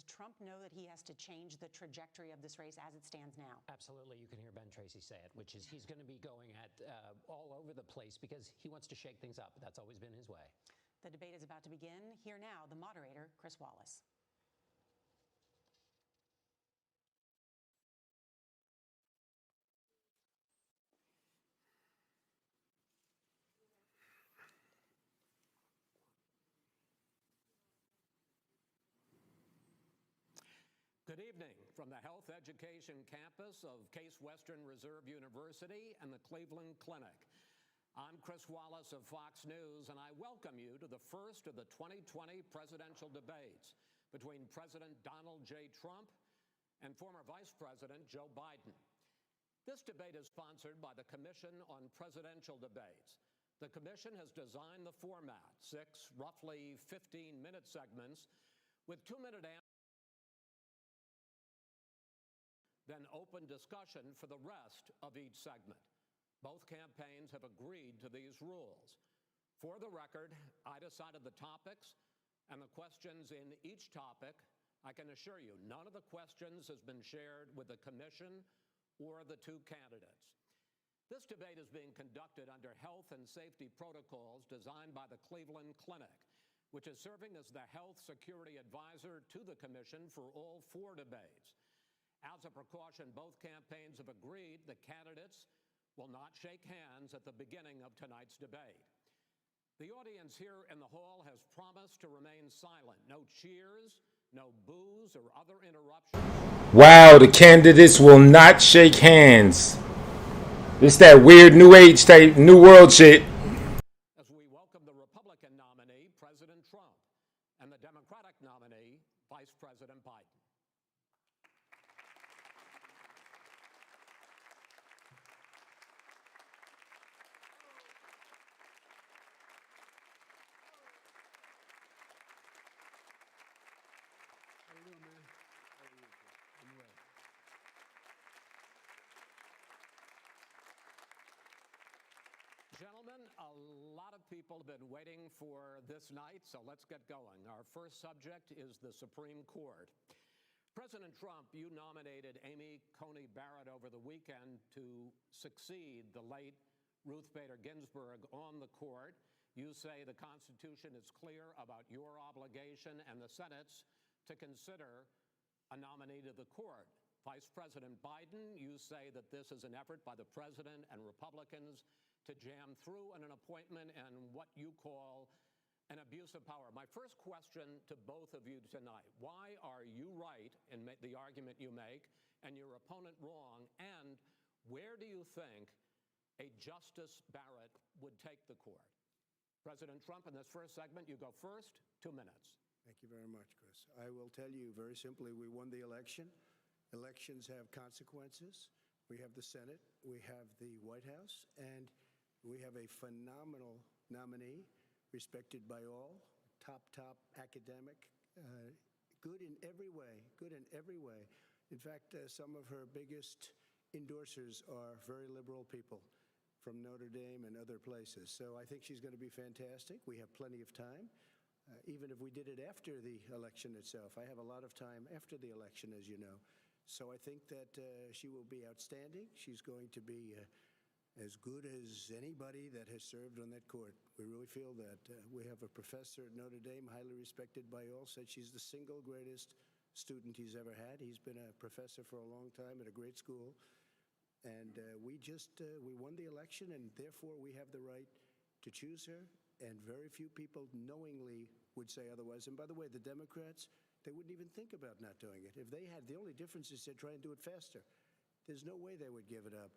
Does Trump know that he has to change the trajectory of this race as it stands now? Absolutely. You can hear Ben Tracy say it, which is he's going to be going at all over the place because he wants to shake things up. That's always been his way. The debate is about to begin. Here now, the moderator, Chris Wallace. Good evening from the Health Education campus of Case Western Reserve University and the Cleveland Clinic. I'm Chris Wallace of Fox News, and I welcome you to the first of the 2020 presidential debates between President Donald J. Trump and former Vice President Joe Biden. This debate is sponsored by the Commission on Presidential Debates. The commission has designed the format, 6 roughly 15-minute segments with 2-minute answers, then open discussion for the rest of each segment. Both campaigns have agreed to these rules. For the record, I decided the topics and the questions in each topic. I can assure you, none of the questions has been shared with the commission or the two candidates. This debate is being conducted under health and safety protocols designed by the Cleveland Clinic, which is serving as the health security advisor to the commission for all 4 debates. As a precaution, both campaigns have agreed the candidates will not shake hands at the beginning of tonight's debate. The audience here in the hall has promised to remain silent. No cheers, no boos, or other interruptions. Wow, the candidates will not shake hands. It's that weird New Age type, New World shit. As we welcome the Republican nominee, President Trump, and the Democratic nominee, Vice President Biden. Gentlemen, a lot of people have been waiting for this night, so let's get going. Our first subject is the Supreme Court. President Trump, you nominated Amy Coney Barrett over the weekend to succeed the late Ruth Bader Ginsburg on the court. You say the Constitution is clear about your obligation and the Senate's to consider a nominee to the court. Vice President Biden, you say that this is an effort by the president and Republicans to jam through an appointment and what you call an abuse of power. My first question to both of you tonight: why are you right in the argument you make and your opponent wrong? And where do you think a Justice Barrett would take the court? President Trump, in this first segment, you go first, 2 minutes. Thank you very much, Chris. I will tell you very simply, we won the election. Elections have consequences. We have the Senate, we have the White House, and we have a phenomenal nominee, respected by all, top academic, good in every way. In fact, some of her biggest endorsers are very liberal people from Notre Dame and other places. So I think she's going to be fantastic. We have plenty of time, even if we did it after the election itself. I have a lot of time after the election, as you know. So I think that she will be outstanding. She's going to be as good as anybody that has served on that court. We really feel that. We have a professor at Notre Dame, highly respected by all, said she's the single greatest student he's ever had. He's been a professor for a long time at a great school. And we won the election, and therefore we have the right to choose her. And very few people knowingly would say otherwise. And by the way, the Democrats, they wouldn't even think about not doing it. If they had, the only difference is they'd try and do it faster. There's no way they would give it up.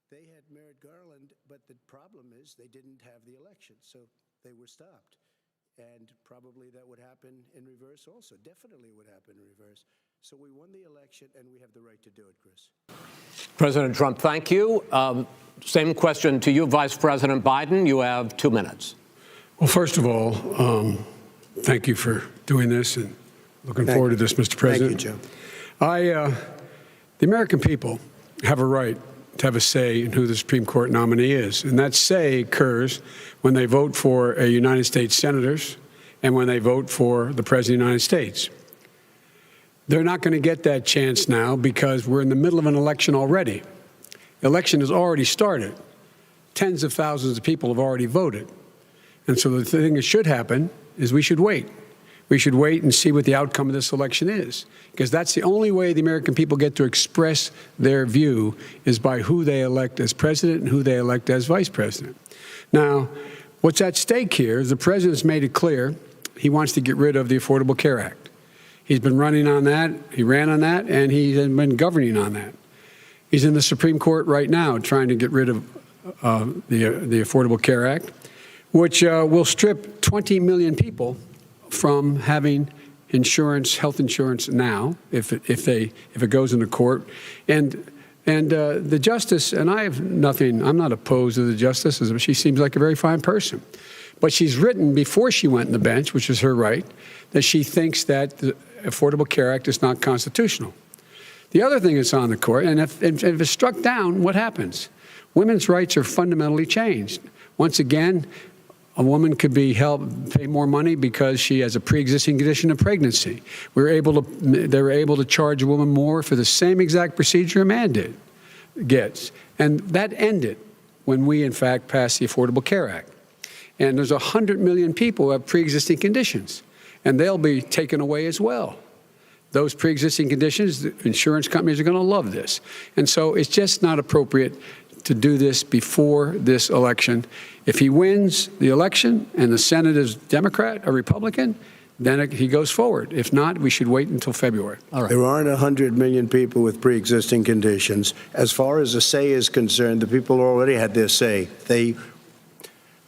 They had Merrick Garland, but the problem is they didn't have the election, so they were stopped. And probably that would happen in reverse also. Definitely would happen in reverse. So we won the election, and we have the right to do it, Chris. President Trump, thank you. Same question to you, Vice President Biden. You have 2 minutes. Well, first of all, thank you for doing this, and looking forward to this, Mr. President. Thank you, Joe. The American people have a right to have a say in who the Supreme Court nominee is. And that say occurs when they vote for a United States senators and when they vote for the President of the United States. They're not going to get that chance now because we're in the middle of an election already. The election has already started. Tens of thousands of people have already voted. And so the thing that should happen is we should wait. We should wait and see what the outcome of this election is, because that's the only way the American people get to express their view is by who they elect as president and who they elect as vice president. Now, what's at stake here is the president's made it clear he wants to get rid of the Affordable Care Act. He's been running on that, he ran on that, and he's been governing on that. He's in the Supreme Court right now trying to get rid of the Affordable Care Act, which will strip 20 million people from having insurance, health insurance now, if it goes into court. And the justice, and I have nothing, I'm not opposed to the justice, she seems like a very fine person. But she's written before she went on the bench, which is her right, that she thinks that the Affordable Care Act is not constitutional. The other thing that's on the court, and if it's struck down, what happens? Women's rights are fundamentally changed. Once again, a woman could be pay more money because she has a pre-existing condition of pregnancy. They were able to charge a woman more for the same exact procedure a man gets. And that ended when we, in fact, passed the Affordable Care Act. And there's 100 million people who have pre-existing conditions, and they'll be taken away as well. Those pre-existing conditions, the insurance companies are going to love this. And so it's just not appropriate to do this before this election. If he wins the election and the Senate is Democrat or Republican, then he goes forward. If not, we should wait until February. All right. There aren't 100 million people with pre-existing conditions. As far as a say is concerned, the people already had their say.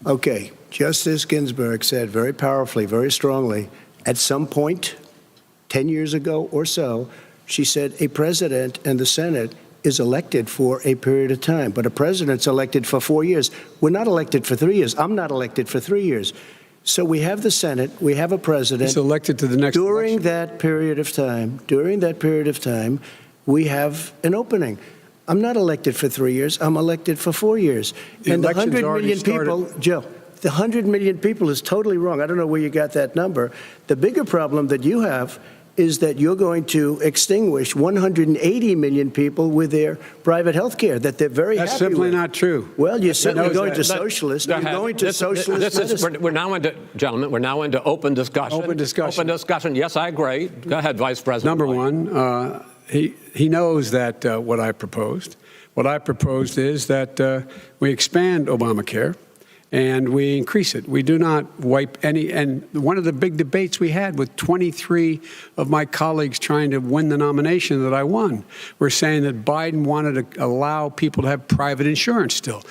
Okay, Justice Ginsburg said very powerfully, very strongly, at some point, 10 years ago or so, she said a president and the Senate is elected for a period of time, but a president's elected for 4 years. We're not elected for 3 years. I'm not elected for 3 years. So we have the Senate, we have a president. He's elected to the next during election. that period of time, we have an opening. I'm not elected for 3 years. I'm elected for 4 years. And the 100 million people, Joe, the 100 million people is totally wrong. I don't know where you got that number. The bigger problem that you have is that you're going to extinguish 180 million people with their private health care that they're very That's happy with. simply not true. Well, you're certainly going that. to socialist. You're going to socialist medicine. We're now into, gentlemen, we're now into open discussion. Open discussion. Open discussion. Yes, I agree. Go ahead, Vice President. Number one, he knows that what I proposed. What I proposed is that we expand Obamacare and we increase it. We do not wipe any. And one of the big debates we had with 23 of my colleagues trying to win the nomination that I won were saying that Biden wanted to allow people to have private insurance still.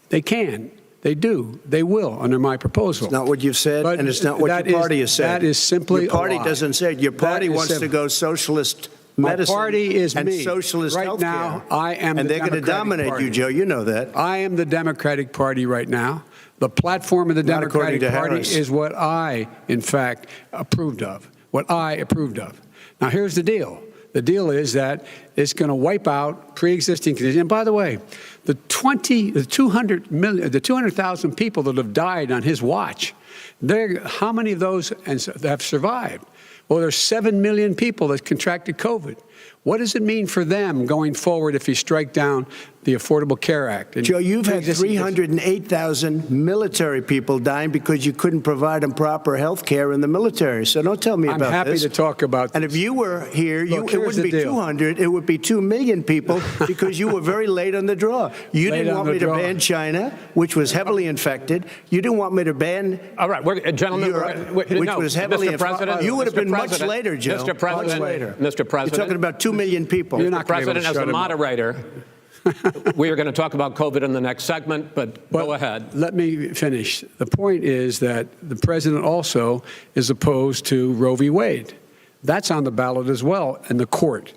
They can. They do. They will under my proposal. It's not what you've said, But and it's not what your party has said. That is simply your party a lie. doesn't say it. Your party wants to go socialist medicine. My party is and me. socialist right healthcare. now. I am, and the they're going to Democratic dominate Party. you, Joe. You know that. I am the Democratic Party right now. The platform of the Not according Democratic to Party Harris. is what I, in fact, approved of. What I approved of. Now, here's the deal. The deal is that it's going to wipe out pre-existing conditions. And by the way, the 200,000 people that have died on his watch, how many of those have survived? Well, there's 7 million people that contracted COVID. What does it mean for them going forward if you strike down the Affordable Care Act? Joe, you've had 308,000 military people dying because you couldn't provide them proper health care in the military. So don't tell me about this. I'm happy to talk about this. And if you were here, Look, it wouldn't be 200. It would be 2 million people because you were very late on the draw. You didn't want me to ban China, which was heavily infected. You didn't want me to ban All right, gentlemen, Europe, which was heavily infected. You would have been much later, Joe. Mr. President, much later. Mr. President. You're talking about 2 million people. You're not gonna be able to President, as shut the him up. moderator, we are going to talk about COVID in the next segment, but go ahead. Let me finish. The point is that the president also is opposed to Roe v. Wade. That's on the ballot as well in the court.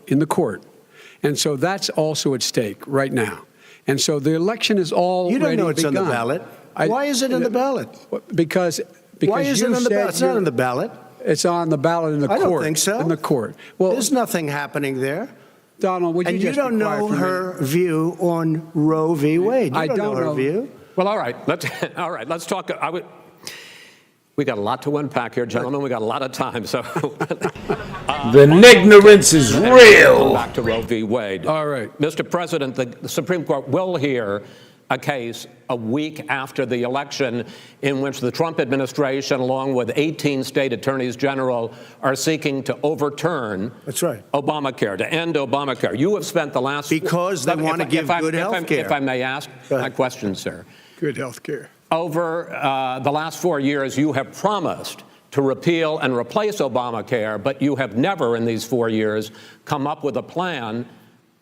And so that's also at stake right now. And so the election is already You don't know it's begun. on the ballot. Why is it on the ballot? Because Why is it on the ballot? It's not on the ballot. It's on the ballot in the court. I don't think so. In the court. Well, there's nothing happening there. Donald, would you and just you don't be quiet know for a minute? her view on Roe v. Wade. You I don't know her view. Well, all right. Let's talk. We got a lot to unpack here, gentlemen. We got a lot of time. So The ignorance is real. Back to Roe v. Wade. All right. Mr. President, the Supreme Court will hear a case a week after the election in which the Trump administration, along with 18 state attorneys general, are seeking to overturn That's right. Obamacare, to end Obamacare. You have spent the last... Because they want to give good health care. If I may ask my question, sir. Good health care. Over the last 4 years, you have promised to repeal and replace Obamacare, but you have never in these 4 years come up with a plan,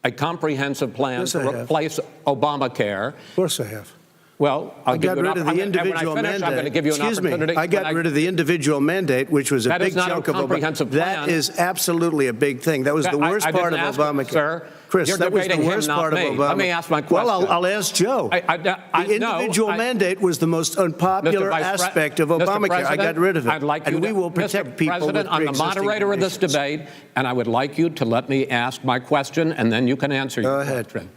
a comprehensive plan to replace Obamacare. Of course I have. Well, I got rid of the individual mandate. I'm going to give you an opportunity. I got rid of the individual mandate, which was a big chunk of Obamacare. That is absolutely a big thing. That was the worst part of Obamacare. Sir, Chris, that was the worst part of Obamacare. Let me ask my question. Well, I'll ask Joe. The individual mandate was the most unpopular aspect of Obamacare. I got rid of it. And we will protect people with pre-existing conditions. I'm the moderator of this debate, and I would like you to let me ask my question, and then you can answer your question. Go ahead.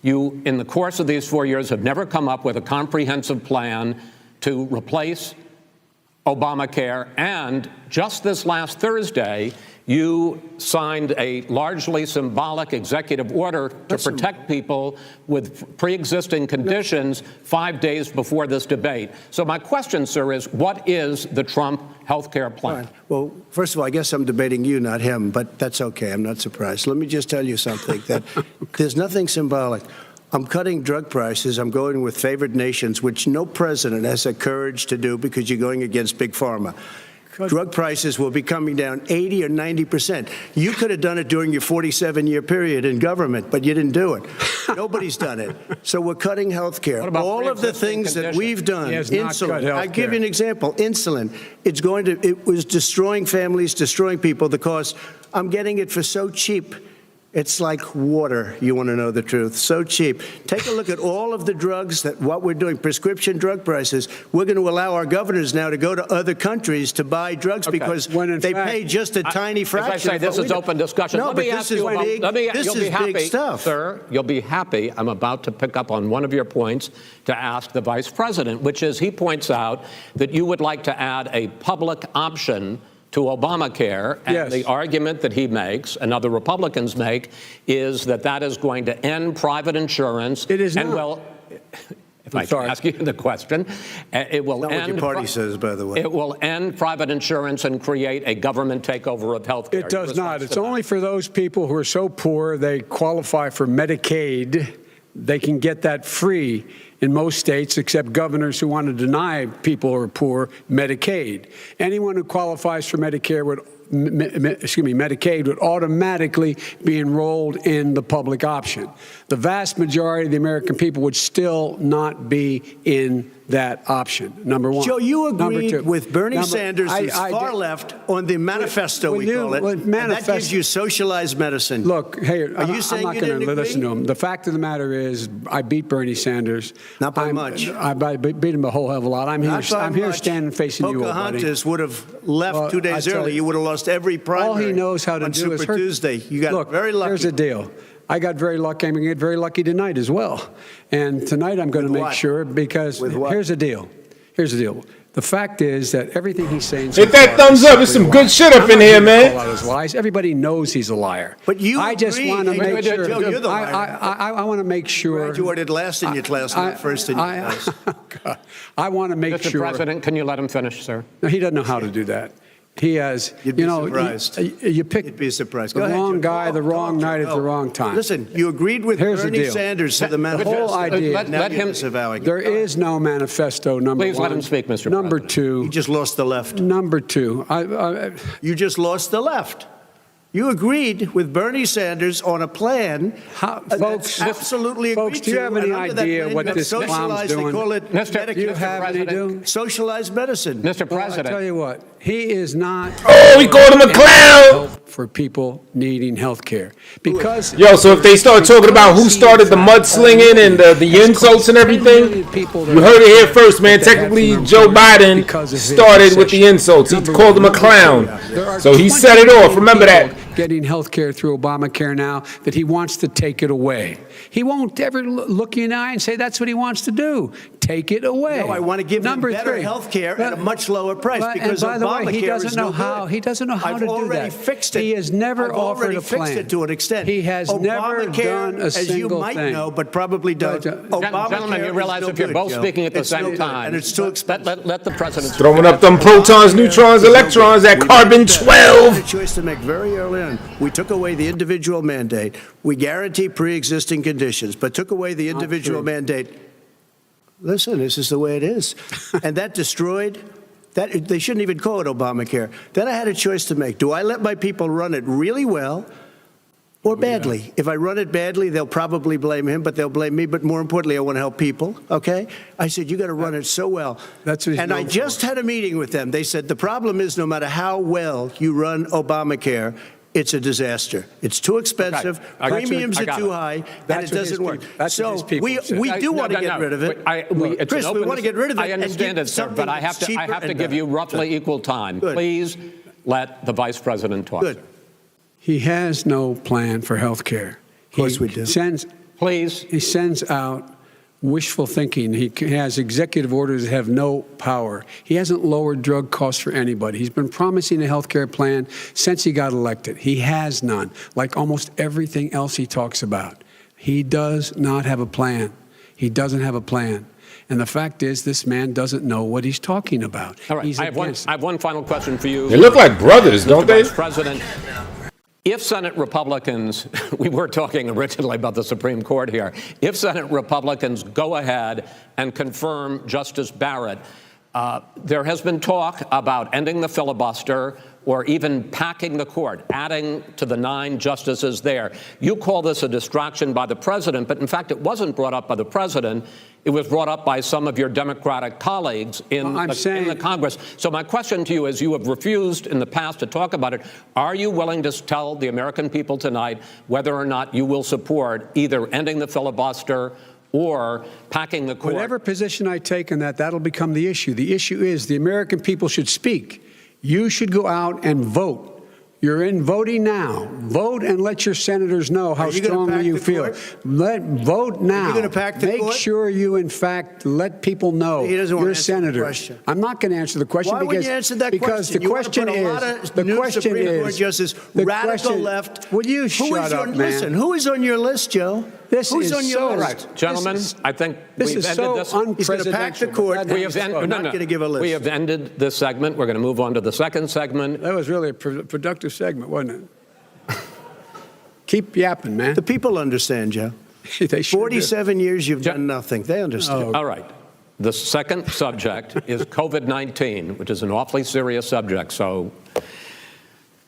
You, in the course of these 4 years, have never come up with a comprehensive plan to replace Obamacare. And just this last Thursday, you signed a largely symbolic executive order to protect people with pre-existing conditions 5 days before this debate. So my question, sir, is what is the Trump health care plan? Right. Well, first of all, I guess I'm debating you, not him, but that's okay. I'm not surprised. Let me just tell you something, that there's nothing symbolic. I'm cutting drug prices. I'm going with favored nations, which no president has the courage to do because you're going against Big Pharma. Drug prices will be coming down 80 or 90%. You could have done it during your 47-year period in government, but you didn't do it. Nobody's done it. So we're cutting health care. All of the things that we've done, insulin. I'll give you an example. Insulin, it was destroying families, destroying people. The cost, I'm getting it for so cheap. It's like water, you want to know the truth. So cheap. Take a look at all of the drugs what we're doing, prescription drug prices. We're going to allow our governors now to go to other countries to buy drugs because they pay just a tiny fraction. As I say, this is open discussion. No, but this is big stuff. Sir, you'll be happy. I'm about to pick up on one of your points to ask the vice president, which is he points out that you would like to add a public option to Obamacare, and the argument that he makes and other Republicans make is that that is going to end private insurance. It is and not. Well, if I can ask you the question, it will end. Not what your party says, by the way. It will end private insurance and create a government takeover of health care. It does not. It's only for those people who are so poor they qualify for Medicaid. They can get that free in most states, except governors who want to deny people who are poor Medicaid. Anyone who qualifies for Medicaid would automatically be enrolled in the public option. The vast majority of the American people would still not be in that option, number one. Joe, you agreed with Bernie Sanders, who's far left, on the manifesto, we call it, and that gives you socialized medicine. Look, hey, I'm not going to listen to him. The fact of the matter is, I beat Bernie Sanders. Not by much. I beat him a whole hell of a lot. I'm here standing facing you, old buddy. Pocahontas would have left 2 days early. You would have lost every primary. All he knows how to do is Super Tuesday. You got very lucky. Here's the deal. I got very lucky. I'm going to get very lucky tonight as well. And tonight I'm going to make sure, because here's the deal. Here's the deal. The fact is that everything he's saying. Hit that thumbs up. There's some good shit up in here, man. His lies. Everybody knows he's a liar. But I just want to make sure. Joe, you're the liar. I want to make sure. Graduated last in your class, not first in your class. I want to make sure. Mr. President, can you let him finish, sir? No, he doesn't know how to do that. He has, You'd be surprised. You picked You'd be surprised. the wrong guy, the wrong night at the wrong time. Listen, you agreed with Bernie Sanders to the manifesto. The whole idea. Let him. There is no manifesto, number one. Please let him speak, Mr. President. Number two. You just lost the left. Number two. You just lost the left. You agreed with Bernie Sanders on a plan. Folks, absolutely folks, do you have any idea what this clown's doing? They call it Do you have any idea? Socialized medicine. Mr. President. I'll tell you what, he is not. Oh, we called him a clown. For people needing health care. Because. Yo, so if they start talking about who started the mudslinging and the insults and everything, you heard it here first, man. Technically, Joe Biden started with the insults. He called him a clown. So he set it off. Remember that. Getting health care through Obamacare now, that he wants to take it away. He won't ever look you in the eye and say that's what he wants to do. take it away. No, I want to give them Number better three. health care at a much lower price because and by the way, Obamacare he doesn't is know no how. good. He doesn't know how I've to do already that. fixed it. He has never I've offered already a plan. fixed it to an extent. He has never Obamacare, done a as you single might thing. know, but probably don't. Obamacare Gentlemen, you is realize no if you're good, both Joe. speaking at the It's no same good, time, and it's too expensive. let the president Throwing up them protons, neutrons, electrons at carbon We 12. had a choice to make very early on. We took away the individual mandate. We guarantee pre-existing conditions, but took away the individual mandate. Listen, this is the way it is. And that destroyed, that they shouldn't even call it Obamacare. Then I had a choice to make. Do I let my people run it really well or badly? If I run it badly, they'll probably blame him, but they'll blame me. But more importantly, I want to help people, okay? I said, you got to run it so well. That's what he's and I known just for. had a meeting with them. They said, the problem is no matter how well you run Obamacare, it's a disaster. It's too expensive. Okay. Premiums I are got too it. high, and That's it what his doesn't work. people- that's what So his people said. we do want to get rid of it. Chris, we want to get rid of it. I and understand give it, sir, something but I have that's to cheaper and give you better. roughly equal time. Good. Please let the vice president talk. Good. He has no plan for health care. Of course we do. Please. He sends out wishful thinking. He has executive orders that have no power. He hasn't lowered drug costs for anybody. He's been promising a health care plan since he got elected. He has none, like almost everything else he talks about. He does not have a plan. He doesn't have a plan. And the fact is, this man doesn't know what he's talking about. All right. He's I have one final question for you. They look like brothers, don't Mr. they? Vice President, if Senate Republicans, we were talking originally about the Supreme Court here, if Senate Republicans go ahead and confirm Justice Barrett, there has been talk about ending the filibuster or even packing the court, adding to the 9 justices there. You call this a distraction by the president, but in fact, it wasn't brought up by the president. It was brought up by some of your Democratic colleagues in the Congress. So my question to you is, you have refused in the past to talk about it. Are you willing to tell the American people tonight whether or not you will support either ending the filibuster or packing the court? Whatever position I take on that, that'll become the issue. The issue is the American people should speak. You should go out and vote. You're in voting now. Vote and let your senators know how strongly you feel. Vote now. Are you going to pack the court? Make sure you, in fact, let people know He doesn't want you're to answer the senator. question. I'm not going to answer the question Why because wouldn't you answer that because question? the question you want to put a lot is of the new question Supreme Court is justice, the radical question, left. Will you Who shut is up, on, man? Listen, who is on your list, Joe? This Who's is on your so list? right. Gentlemen, I think This we've is ended so this. He's going to pack the unprecedented. court. We have, I'm not going to give a list. We have ended this segment. We're going to move on to the second segment. That was really a productive segment, wasn't it? Keep yapping, man. The people understand, Joe. They sure do. 47 years you've done nothing. They understand. All right. The second subject is COVID-19, which is an awfully serious subject, so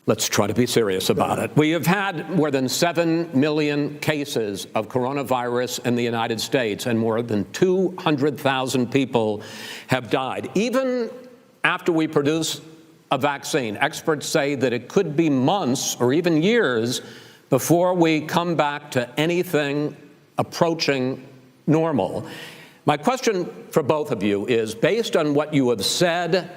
let's try to be serious about it. We have had more than 7 million cases of coronavirus in the United States, and more than 200,000 people have died. Even after we produce a vaccine, experts say that it could be months or even years before we come back to anything approaching normal. My question for both of you is, based on what you have said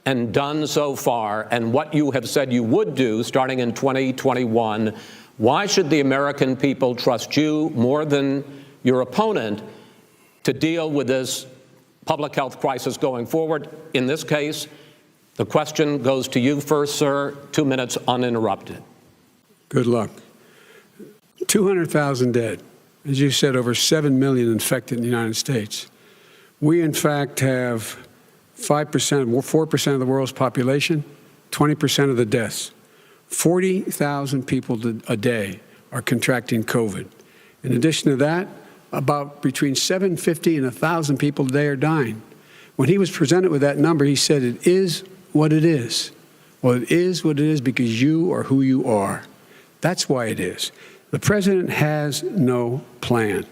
and done so far and what you have said you would do starting in 2021, why should the American people trust you more than your opponent to deal with this public health crisis going forward? In this case, the question goes to you first, sir. 2 minutes uninterrupted. Good luck. 200,000 dead. As you said, over 7 million infected in the United States. We, in fact, have 4% of the world's population, 20% of the deaths. 40,000 people a day are contracting COVID. In addition to that, about between 750 and 1,000 people a day are dying. When he was presented with that number, he said, it is what it is. Well, it is what it is because you are who you are. That's why it is. The president has no plan.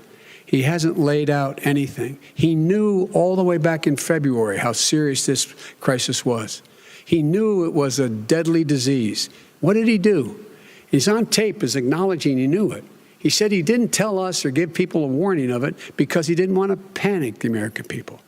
He hasn't laid out anything. He knew all the way back in February how serious this crisis was. He knew it was a deadly disease. What did he do? He's on tape as acknowledging he knew it. He said he didn't tell us or give people a warning of it because he didn't want to panic the American people.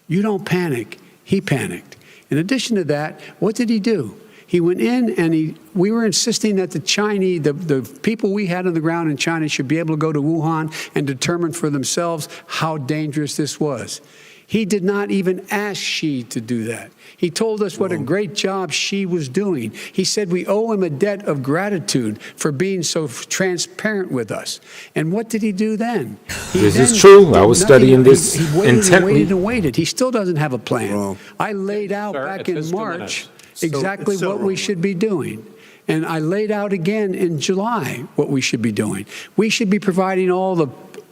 You don't panic. He panicked. In addition to that, what did he do? He went in and we were insisting that the Chinese, the people we had on the ground in China should be able to go to Wuhan and determine for themselves how dangerous this was. He did not even ask Xi to do that. He told us what a great job Xi was doing. He said we owe him a debt of gratitude for being so transparent with us. And what did he do then? This is true. I was studying this intently. He waited. He still doesn't have a plan. Wrong. I laid out back in March exactly So what we should be doing. And I laid out again in July what we should be doing. We should be providing all the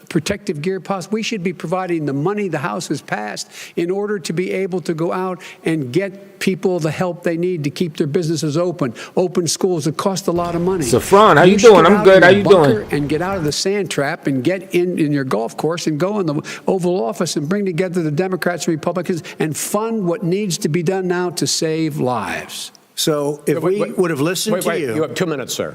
protective gear possible. We should be providing the money the House has passed in order to be able to go out and get people the help they need to keep their businesses open schools. It cost a lot of money. So, Fran, how you doing? I'm good. How you doing? And get out of the sand trap and get in your golf course and go in the Oval Office and bring together the Democrats and Republicans and fund what needs to be done now to save lives. So if we would have listened to you. You have 2 minutes, sir.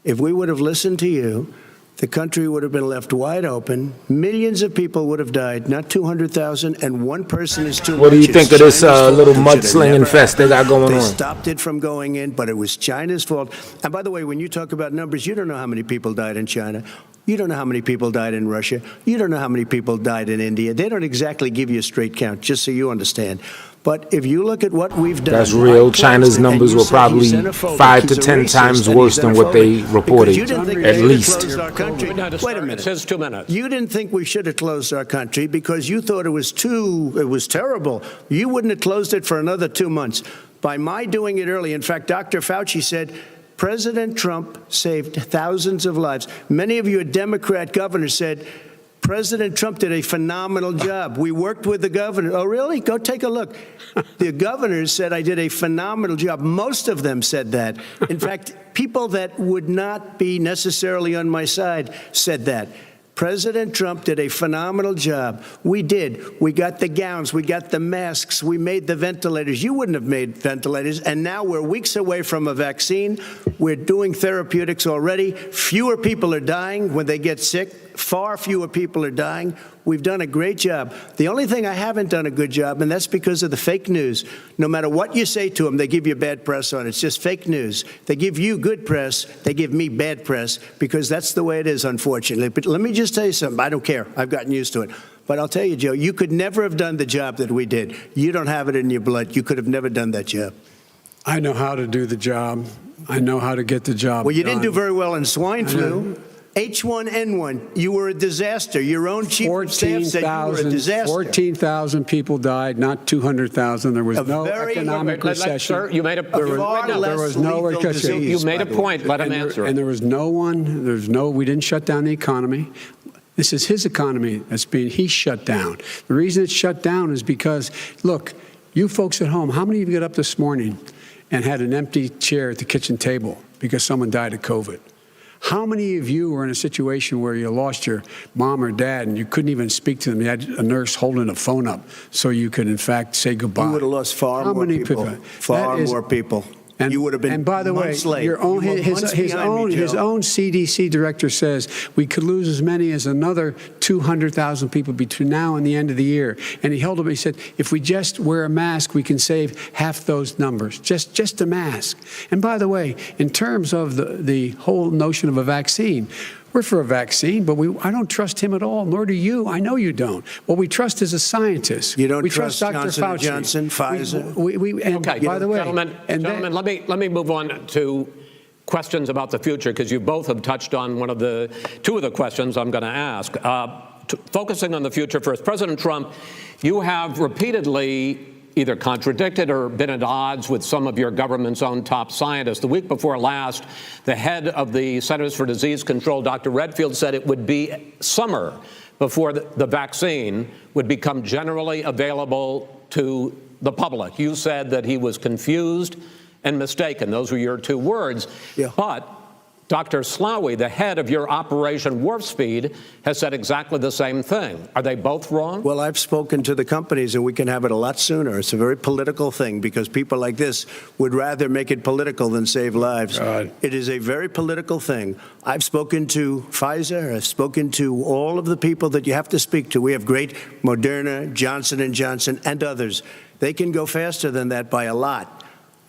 If we would have listened to you, the country would have been left wide open. Millions of people would have died, not 200,000, and one person is too much. What do you think of this China's little fault. It should have mudslinging never fest they got happened. going They on? stopped it from going in, but it was China's fault. And by the way, when you talk about numbers, you don't know how many people died in China. You don't know how many people died in Russia. You don't know how many people died in India. They don't exactly give you a straight count, just so you understand. But if you look at what we've done, That's real. China's numbers were probably 5 to 10 times worse than what they reported, at least. Wait a minute. It says 2 minutes. You didn't think we should have closed our country because you thought it was terrible. You wouldn't have closed it for another 2 months. By my doing it early, in fact, Dr. Fauci said, President Trump saved thousands of lives. Many of you Democrat governors said, President Trump did a phenomenal job. We worked with the governor. Oh, really? Go take a look. The governors said I did a phenomenal job. Most of them said that. In fact, people that would not be necessarily on my side said that. President Trump did a phenomenal job. We did. We got the gowns. We got the masks. We made the ventilators. You wouldn't have made ventilators. And now we're weeks away from a vaccine. We're doing therapeutics already. Fewer people are dying when they get sick. Far fewer people are dying. We've done a great job. The only thing I haven't done a good job, and that's because of the fake news. No matter what you say to them, they give you bad press on it. It's just fake news. They give you good press. They give me bad press because that's the way it is, unfortunately. But let me just tell you something. I don't care. I've gotten used to it. But I'll tell you, Joe, you could never have done the job that we did. You don't have it in your blood. You could have never done that job. I know how to do the job. I know how to get the job Well, you done. didn't do very well in swine flu. H1N1, you were a disaster. Your own chief of staff said you were a disaster. 14,000 people died, not 200,000. There was no economic recession. Sir, you made a There was no recession. You made a point. Let him answer it. And there was we didn't shut down the economy. This is his economy he's shut down. The reason it's shut down is because, look, you folks at home, how many of you got up this morning and had an empty chair at the kitchen table because someone died of COVID? How many of you were in a situation where you lost your mom or dad and you couldn't even speak to them? You had a nurse holding a phone up so you could, in fact, say goodbye. You would have lost far more people. Far more people. And, you would have been and by the way, months late. his own CDC director says we could lose as many as another 200,000 people between now and the end of the year. And he held up. He said, if we just wear a mask, we can save half those numbers. Just a mask. And by the way, in terms of the whole notion of a vaccine. We're for a vaccine, but I don't trust him at all, nor do you. I know you don't. What we trust is a scientist. You don't we trust Dr. Johnson Fauci. Johnson, Pfizer? Okay, by the way, gentlemen, let me move on to questions about the future, because you both have touched on two of the questions I'm going to ask. Focusing on the future first, President Trump, you have repeatedly either contradicted or been at odds with some of your government's own top scientists. The week before last, the head of the Centers for Disease Control, Dr. Redfield, said it would be summer before the vaccine would become generally available to the public. You said that he was confused and mistaken. Those were your two words. Yeah. But Dr. Slaoui, the head of your Operation Warp Speed, has said exactly the same thing. Are they both wrong? Well, I've spoken to the companies, and we can have it a lot sooner. It's a very political thing because people like this would rather make it political than save lives. God. It is a very political thing. I've spoken to Pfizer. I've spoken to all of the people that you have to speak to. We have great Moderna, Johnson & Johnson, and others. They can go faster than that by a lot.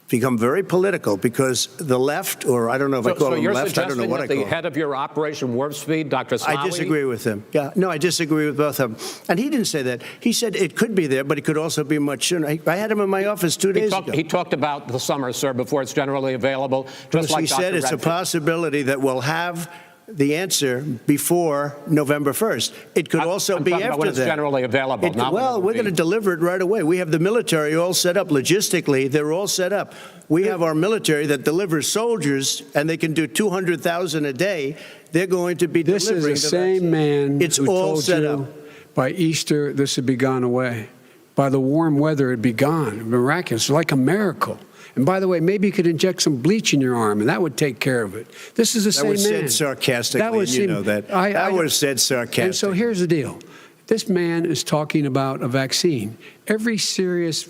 become very political because the left, or I don't know if I call them left, I don't know what I call them. So you're suggesting that the head of your Operation Warp Speed, Dr. Slawi? I disagree with him. Yeah, no, I disagree with both of them. And he didn't say that. He said it could be there, but it could also be much sooner. I had him in my office 2 days ago. He talked about the summer, sir, before it's generally available. Just like he said it's a possibility that we'll have the answer before November 1st. It could also be after when it's generally available. Well, we're going to deliver it right away. We have the military all set up. Logistically, they're all set up. We have our military that delivers soldiers, and they can do 200,000 a day. They're going to be delivering. This is the same man it's who all told set you up. by Easter this would be gone away. By the warm weather, it'd be gone. Miraculous, like a miracle. And by the way, maybe you could inject some bleach in your arm, and that would take care of it. This is the same man. That was said sarcastically, and you know that. That was said sarcastically. And so here's the deal. This man is talking about a vaccine. Every serious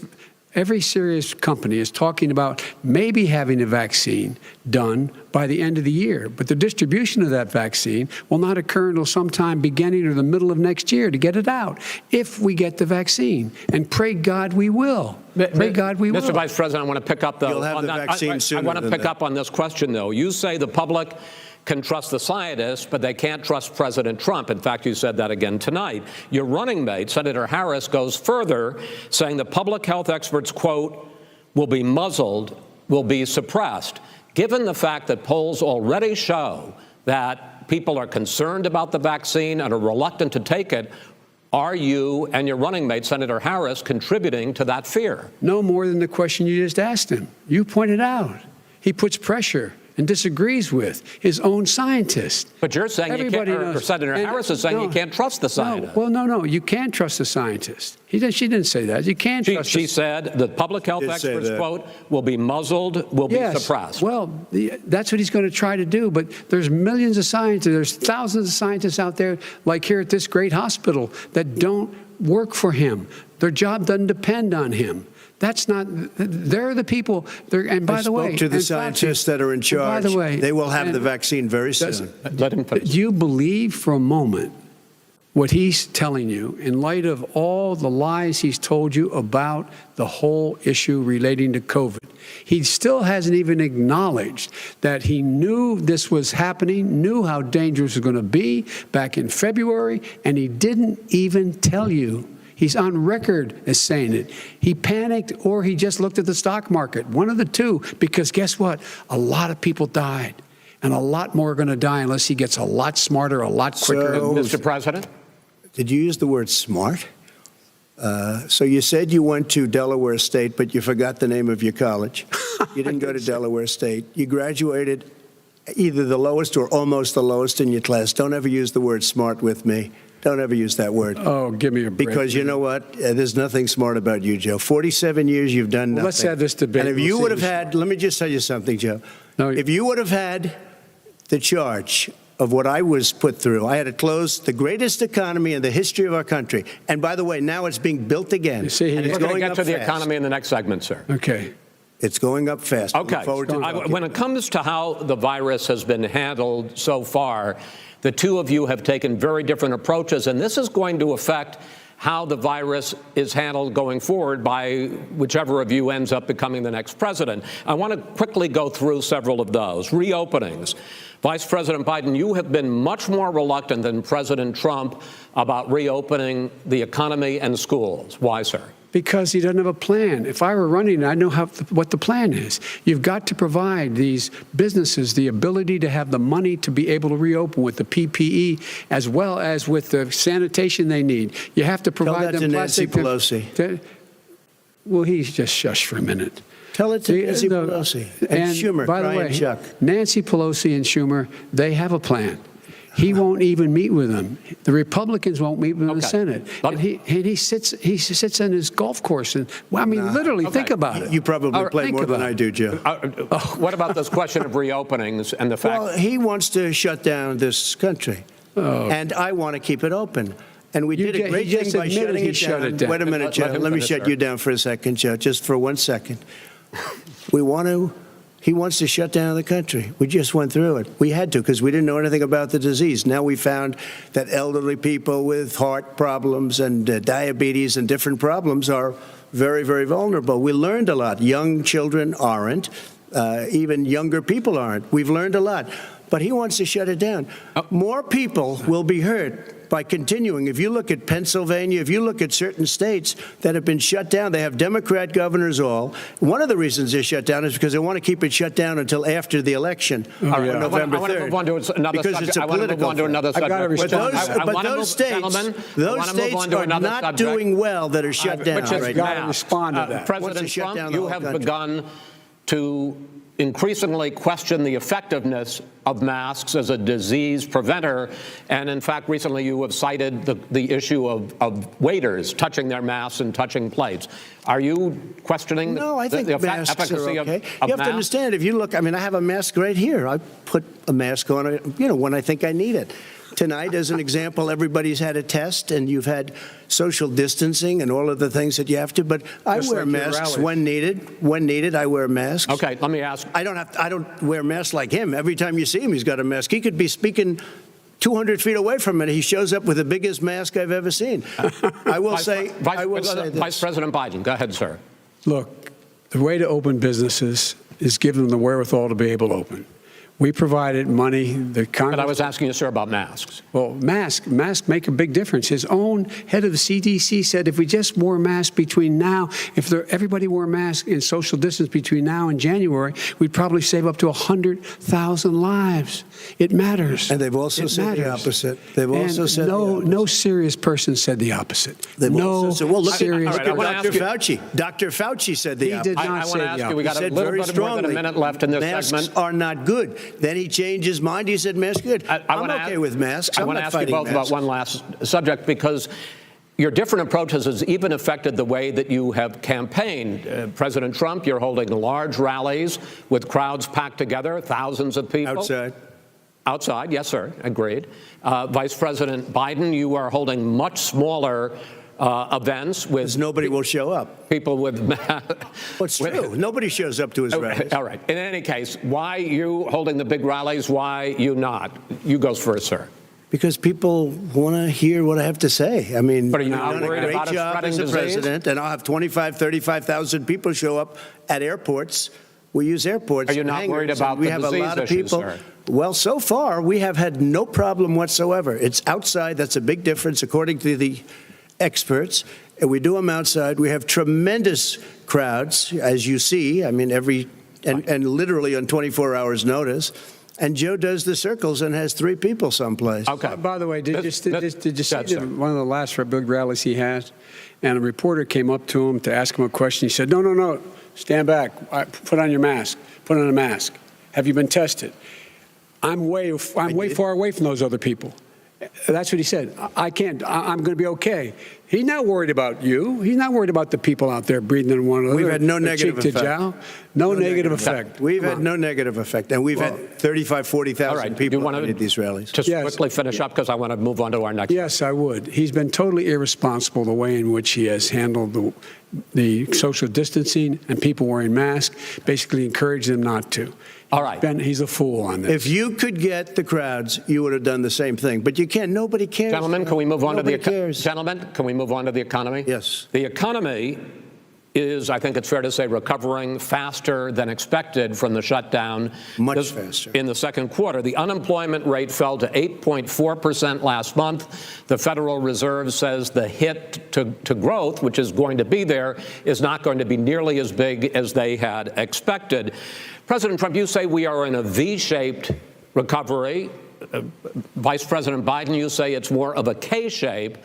company is talking about maybe having a vaccine done by the end of the year. But the distribution of that vaccine will not occur until sometime beginning or the middle of next year to get it out, if we get the vaccine. And pray God we will. Pray God we will. Mr. Vice President, I want to pick up You'll have the vaccine sooner I want to pick up on this question, though. You say the public can trust the scientists, but they can't trust President Trump. In fact, you said that again tonight. Your running mate, Senator Harris, goes further, saying the public health experts, quote, will be muzzled, will be suppressed. Given the fact that polls already show that people are concerned about the vaccine and are reluctant to take it, are you and your running mate, Senator Harris, contributing to that fear? No more than the question you just asked him. You pointed out. He puts pressure and disagrees with his own scientists. But you're saying Senator Harris is saying you can't trust the scientists. No, you can't trust the scientists. She didn't say that. You can't trust. She said the public health experts, quote, will be muzzled, will be suppressed. Well, that's what he's going to try to do. But there's millions of scientists, there's thousands of scientists out there, like here at this great hospital, that don't work for him. Their job doesn't depend on him. That's not, they're the people, and by the way. I spoke to the scientists that are in charge. By the way. They will have the vaccine very soon. Let him finish. Do you believe for a moment what he's telling you in light of all the lies he's told you about the whole issue relating to COVID? He still hasn't even acknowledged that he knew this was happening, knew how dangerous it was going to be back in February, and he didn't even tell you. He's on record as saying it. He panicked or he just looked at the stock market. One of the two, because guess what? A lot of people died, and a lot more are going to die unless he gets a lot smarter, a lot quicker. So, Mr. President? Did you use the word smart? So you said you went to Delaware State, but you forgot the name of your college. You didn't go to Delaware State. You graduated either the lowest or almost the lowest in your class. Don't ever use the word smart with me. Don't ever use that word. Oh, give me a break. Because you know what? There's nothing smart about you, Joe. 47 years you've done nothing. Let's have this debate. And if you would have had, let me just tell you something, Joe. No, if you would have had the charge of what I was put through, I had to close the greatest economy in the history of our country. And by the way, now it's being built again. You see, we're going to get to the economy in the next segment, sir. Okay. It's going up fast. Okay. When it comes to how the virus has been handled so far, the two of you have taken very different approaches, and this is going to affect how the virus is handled going forward by whichever of you ends up becoming the next president. I want to quickly go through several of those. Reopenings. Vice President Biden, you have been much more reluctant than President Trump about reopening the economy and schools. Why, sir? Because he doesn't have a plan. If I were running, I know what the plan is. You've got to provide these businesses the ability to have the money to be able to reopen with the PPE as well as with the sanitation they need. You have to provide them plastic. Tell that to Nancy Pelosi. Well, he's just shush for a minute. Tell it to Nancy Pelosi and Schumer. By the way, Chuck. Nancy Pelosi and Schumer, they have a plan. He won't even meet with them. The Republicans won't meet with him in the Senate. And he sits on his golf course. And well, I mean, literally, think about it. You probably play more than I do, Joe. What about this question of reopenings and the fact? Well, he wants to shut down this country, and I want to keep it open. And we did a great thing by shutting it down. Wait a minute, Joe. Let me shut you down for a second, Joe, just for 1 second. He wants to shut down the country. We just went through it. We had to because we didn't know anything about the disease. Now we found that elderly people with heart problems and diabetes and different problems are very, very vulnerable. We learned a lot. Young children aren't. Even younger people aren't. We've learned a lot. But he wants to shut it down. More people will be hurt by continuing. If you look at Pennsylvania, if you look at certain states that have been shut down, they have Democrat governors all. One of the reasons they're shut down is because they want to keep it shut down until after the election on November 3rd. I want to move on to another because subject. it's a political thing. I've got to respond. But those states are not doing well that are shut down right now. Got to respond to that. President Trump, you have begun to increasingly question the effectiveness of masks as a disease preventer. And in fact, recently you have cited the issue of waiters touching their masks and touching plates. Are you questioning no, I think the masks efficacy are okay. of you have to understand, if you look, I mean, I have a mask right here. I put a mask on, when I think I need it. Tonight, as an example, everybody's had a test, and you've had social distancing and all of the things that you have to. But I wear masks when needed. When needed, I wear masks. Okay, let me ask. I don't wear masks like him. Every time you see him, he's got a mask. He could be speaking 200 feet away from it. He shows up with the biggest mask I've ever seen. I will say this. Vice President Biden, go ahead, sir. Look, the way to open businesses is give them the wherewithal to be able to open. We provided money. But I was asking you, sir, about masks. Well, masks make a big difference. His own head of the CDC said if we just wore masks between now, if everybody wore masks in social distance between now and January, we'd probably save up to 100,000 lives. It matters. And they've also said the opposite. They've also said no serious person said the opposite. They've no also said, well, look serious. at Dr. Fauci. Dr. Fauci said the opposite. He did not say the opposite. We got a little bit more than a minute left in this segment. Masks are not good. Then he changed his mind. He said masks good. I'm okay with masks. I want to ask you both about one last subject, because your different approaches has even affected the way that you have campaigned. President Trump, you're holding large rallies with crowds packed together, thousands of people. Outside, yes, sir, agreed. Vice President Biden, you are holding much smaller events with nobody will show up. People with What's true? Nobody shows up to his rallies. All right. In any case, why you holding the big rallies? Why you not? You go first, sir. Because people want to hear what I have to say. I mean, but are you I've done a worried great about job as a president, and I'll have 35,000 people show up at airports. We use airports. Are you not worried about we have a lot of people. Sir? Well, so far we have had no problem whatsoever. It's outside. That's a big difference, according to the experts. And we do them outside. We have tremendous crowds, as you see. I mean, and literally on 24 hours notice. And Joe does the circles and has 3 people someplace. Okay. By the way, did you see one of the last big rallies he has? And a reporter came up to him to ask him a question. He said, no, stand back. Put on your mask. Put on a mask. Have you been tested? I'm way far away from those other people. That's what he said. I can't. I'm going to be okay. He's not worried about you. He's not worried about the people out there breathing in one another. We've had no negative effect. No negative effect. We've had no negative effect. And we've had 35,000, 40,000 people at these rallies. Just quickly finish up, because I want to move on to our next. Yes, I would. He's been totally irresponsible the way in which he has handled the social distancing and people wearing masks, basically encouraged them not to. All right. He's a fool on this. If you could get the crowds, you would have done the same thing. But you can't. Nobody cares. Gentlemen, can we move on to the economy? Yes. The economy is, I think it's fair to say, recovering faster than expected from the shutdown. Much faster. In the second quarter, the unemployment rate fell to 8.4% last month. The Federal Reserve says the hit to growth, which is going to be there, is not going to be nearly as big as they had expected. President Trump, you say we are in a V-shaped recovery. Vice President Biden, you say it's more of a K-shape.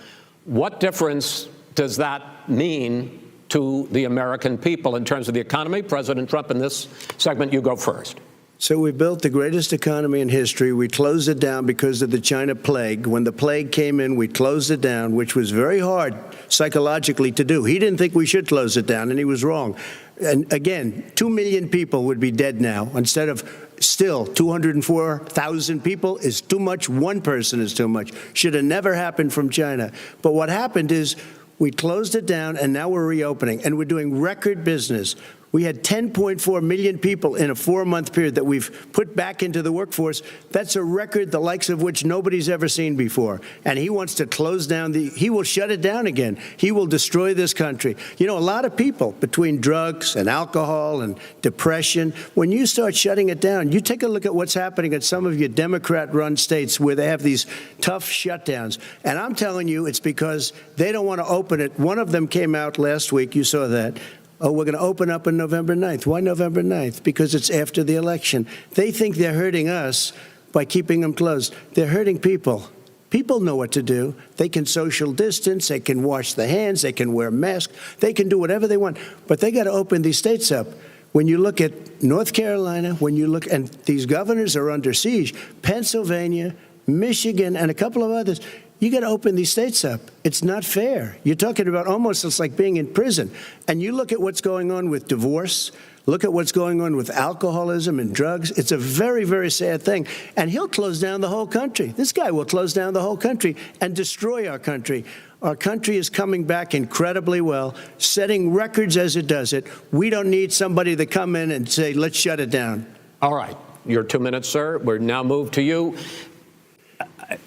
What difference does that mean to the American people in terms of the economy? President Trump, in this segment, you go first. So we built the greatest economy in history. We closed it down because of the China plague. When the plague came in, we closed it down, which was very hard psychologically to do. He didn't think we should close it down, and he was wrong. And again, 2 million people would be dead now instead of still 204,000 people is too much. One person is too much. Should have never happened from China. But what happened is we closed it down, and now we're reopening, and we're doing record business. We had 10.4 million people in a 4-month period that we've put back into the workforce. That's a record the likes of which nobody's ever seen before. And he wants to close down he will shut it down again. He will destroy this country. You know, a lot of people, between drugs and alcohol and depression, when you start shutting it down, you take a look at what's happening at some of your Democrat-run states where they have these tough shutdowns. And I'm telling you, it's because they don't want to open it. One of them came out last week. You saw that. Oh, we're going to open up on November 9th. Why November 9th? Because it's after the election. They think they're hurting us by keeping them closed. They're hurting people. People know what to do. They can social distance. They can wash their hands. They can wear masks. They can do whatever they want. But they got to open these states up. When you look at North Carolina, when you look, and these governors are under siege, Pennsylvania, Michigan, and a couple of others, you got to open these states up. It's not fair. You're talking about almost it's like being in prison. And you look at what's going on with divorce, look at what's going on with alcoholism and drugs. It's a very, very sad thing. And he'll close down the whole country. This guy will close down the whole country and destroy our country. Our country is coming back incredibly well, setting records as it does it. We don't need somebody to come in and say, let's shut it down. All right. Your 2 minutes, sir. We're now moved to you.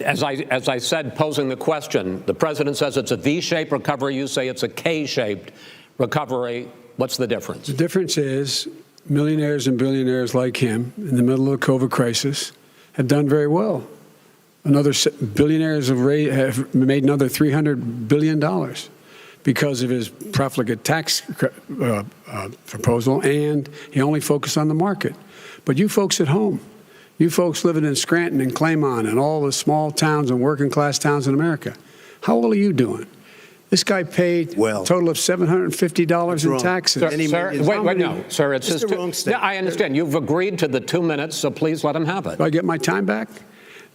As I said, posing the question, the president says it's a V-shaped recovery. You say it's a K-shaped recovery. What's the difference? The difference is millionaires and billionaires like him in the middle of the COVID crisis have done very well. Billionaires have made another $300 billion because of his profligate tax proposal, and he only focused on the market. But you folks at home, you folks living in Scranton and Claymont and all the small towns and working class towns in America, how well are you doing? This guy paid a total of $750 in taxes. Sir, wait, no, sir, it's just the wrong statement. I understand. You've agreed to the 2 minutes, so please let him have it. Do I get my time back?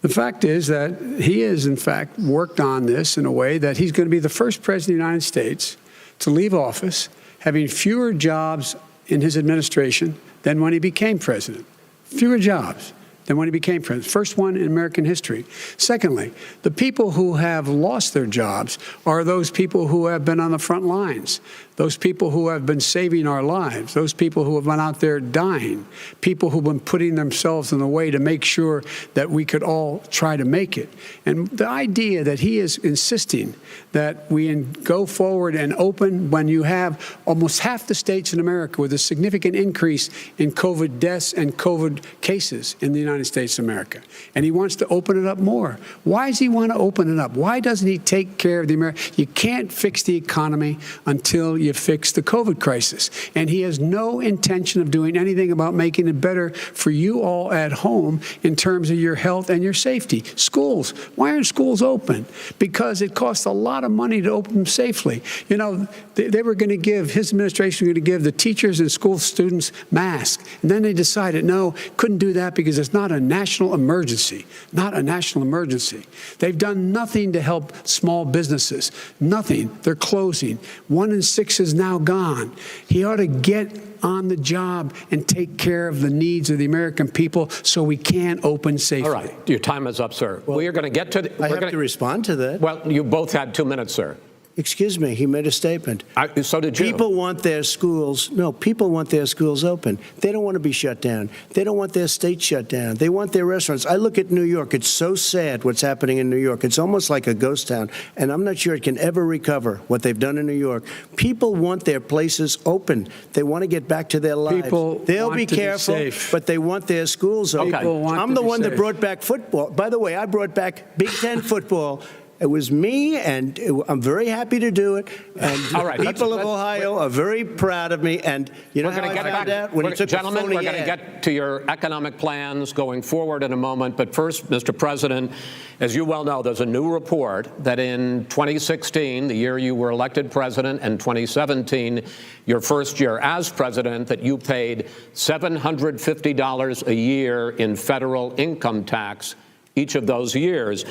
The fact is that he has, in fact, worked on this in a way that he's going to be the first president of the United States to leave office having fewer jobs in his administration than when he became president. Fewer jobs than when he became president. First one in American history. Secondly, the people who have lost their jobs are those people who have been on the front lines, those people who have been saving our lives, those people who have been out there dying, people who have been putting themselves in the way to make sure that we could all try to make it. And the idea that he is insisting that we go forward and open when you have almost half the states in America with a significant increase in COVID deaths and COVID cases in the United States of America. And he wants to open it up more. Why does he want to open it up? Why doesn't he take care of the American? You can't fix the economy until you fix the COVID crisis. And he has no intention of doing anything about making it better for you all at home in terms of your health and your safety. Schools. Why aren't schools open? Because it costs a lot of money to open them safely. You know, they were going to give, his administration was going to give the teachers and school students masks. And then they decided, no, couldn't do that because it's not a national emergency. Not a national emergency. They've done nothing to help small businesses. Nothing. They're closing. 1 in 6 is now gone. He ought to get on the job and take care of the needs of the American people so we can open safely. All right. Your time is up, sir. Well, we are going to get to... I have to respond to that. Well, you both had 2 minutes, sir. Excuse me, he made a statement. So did you. People want their schools, people want their schools open. They don't want to be shut down. They don't want their state shut down. They want their restaurants. I look at New York. It's so sad what's happening in New York. It's almost like a ghost town, and I'm not sure it can ever recover what they've done in New York. People want their places open. They want to get back to their lives. They'll be careful, but they want their schools open. I'm the one that brought back football. By the way, I brought back Big Ten football. It was me, and I'm very happy to do it. And people of Ohio are very proud of me. And you know how I found out? When he took Gentlemen, we're going to get to your economic plans going forward in a moment. But first, Mr. President, as you well know, there's a new report that in 2016, the year you were elected president, and 2017, your first year as president, that you paid $750 a year in federal income tax each of those years.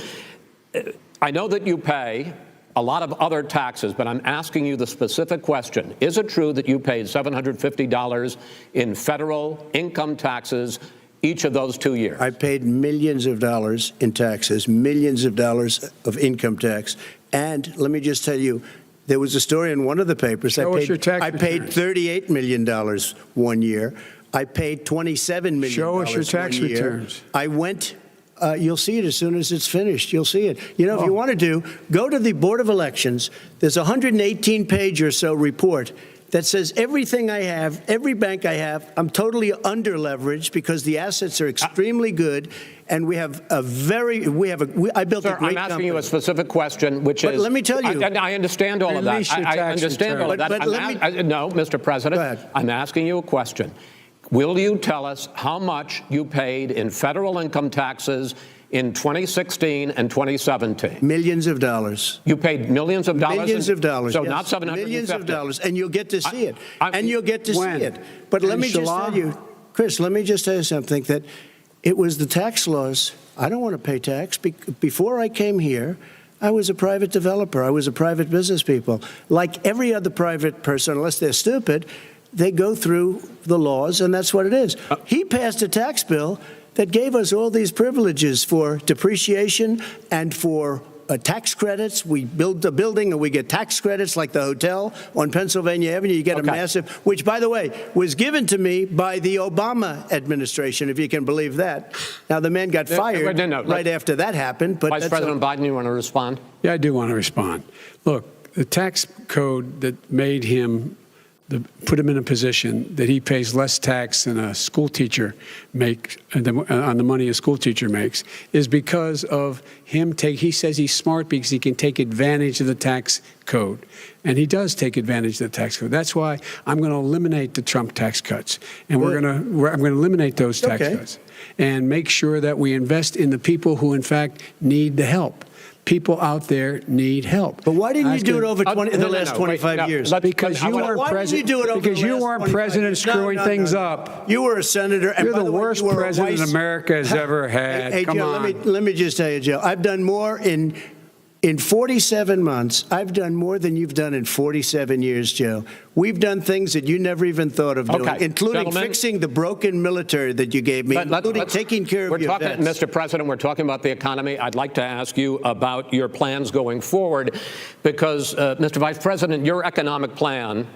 I know that you pay a lot of other taxes, but I'm asking you the specific question. Is it true that you paid $750 in federal income taxes each of those 2 years? I paid millions of dollars in taxes, millions of dollars of income tax. And let me just tell you, There was a story in one of the papers. Show us your tax I paid returns. $38 million 1 year. I paid $27 million. Show us your tax 1 year. returns. I went. You'll see it as soon as it's finished. You'll see it. You know, if you want to do, go to the Board of Elections. There's a 118-page or so report that says everything I have, every bank I have, I'm totally under-leveraged because the assets are extremely good, and we have a very, I built Sir, a great I'm asking company. you a specific question, which But is... let me tell you... I understand all of that. Release your I tax understand all of that. return. No, Mr. President, Go ahead. I'm asking you a question. Will you tell us how much you paid in federal income taxes in 2016 and 2017? Millions of dollars. You paid millions of dollars? Millions of dollars. So yes. not 750? Millions of dollars, and you'll get to see it. I'm- And you'll get to When? see it. But let In me just July? tell you, Chris, let me just tell you something, that it was the tax laws. I don't want to pay tax. Before I came here, I was a private developer. I was a private business people. Like every other private person, unless they're stupid, they go through the laws, and that's what it is. He passed a tax bill that gave us all these privileges for depreciation and for tax credits. We build a building and we get tax credits, like the hotel on Pennsylvania Avenue. You get a massive, which, by the way, was given to me by the Obama administration, if you can believe that. Now, the man got fired right after that happened. But Vice President Biden, you want to respond? Yeah, I do want to respond. Look, the tax code that made him, put him in a position that he pays less tax than a school teacher makes, on the money a school teacher makes, is because of him he says he's smart because he can take advantage of the tax code. And he does take advantage of the tax code. That's why I'm going to eliminate the Trump tax cuts. And I'm going to eliminate those tax cuts and make sure that we invest in the people who, in fact, need the help. People out there need help. But why didn't you do it over the last 25 years? Because you weren't president. Because you weren't president screwing things up. You were a senator. And You're by the way, worst you were a president America has ever had. Hey, Come Joe, on. let me just tell you, Joe. I've done more in 47 months. I've done more than you've done in 47 years, Joe. We've done things that you never even thought of doing, including fixing the broken military that you gave me, including taking care of your vets. Mr. President, we're talking about the economy. I'd like to ask you about your plans going forward, because, Mr. Vice President, your economic plan,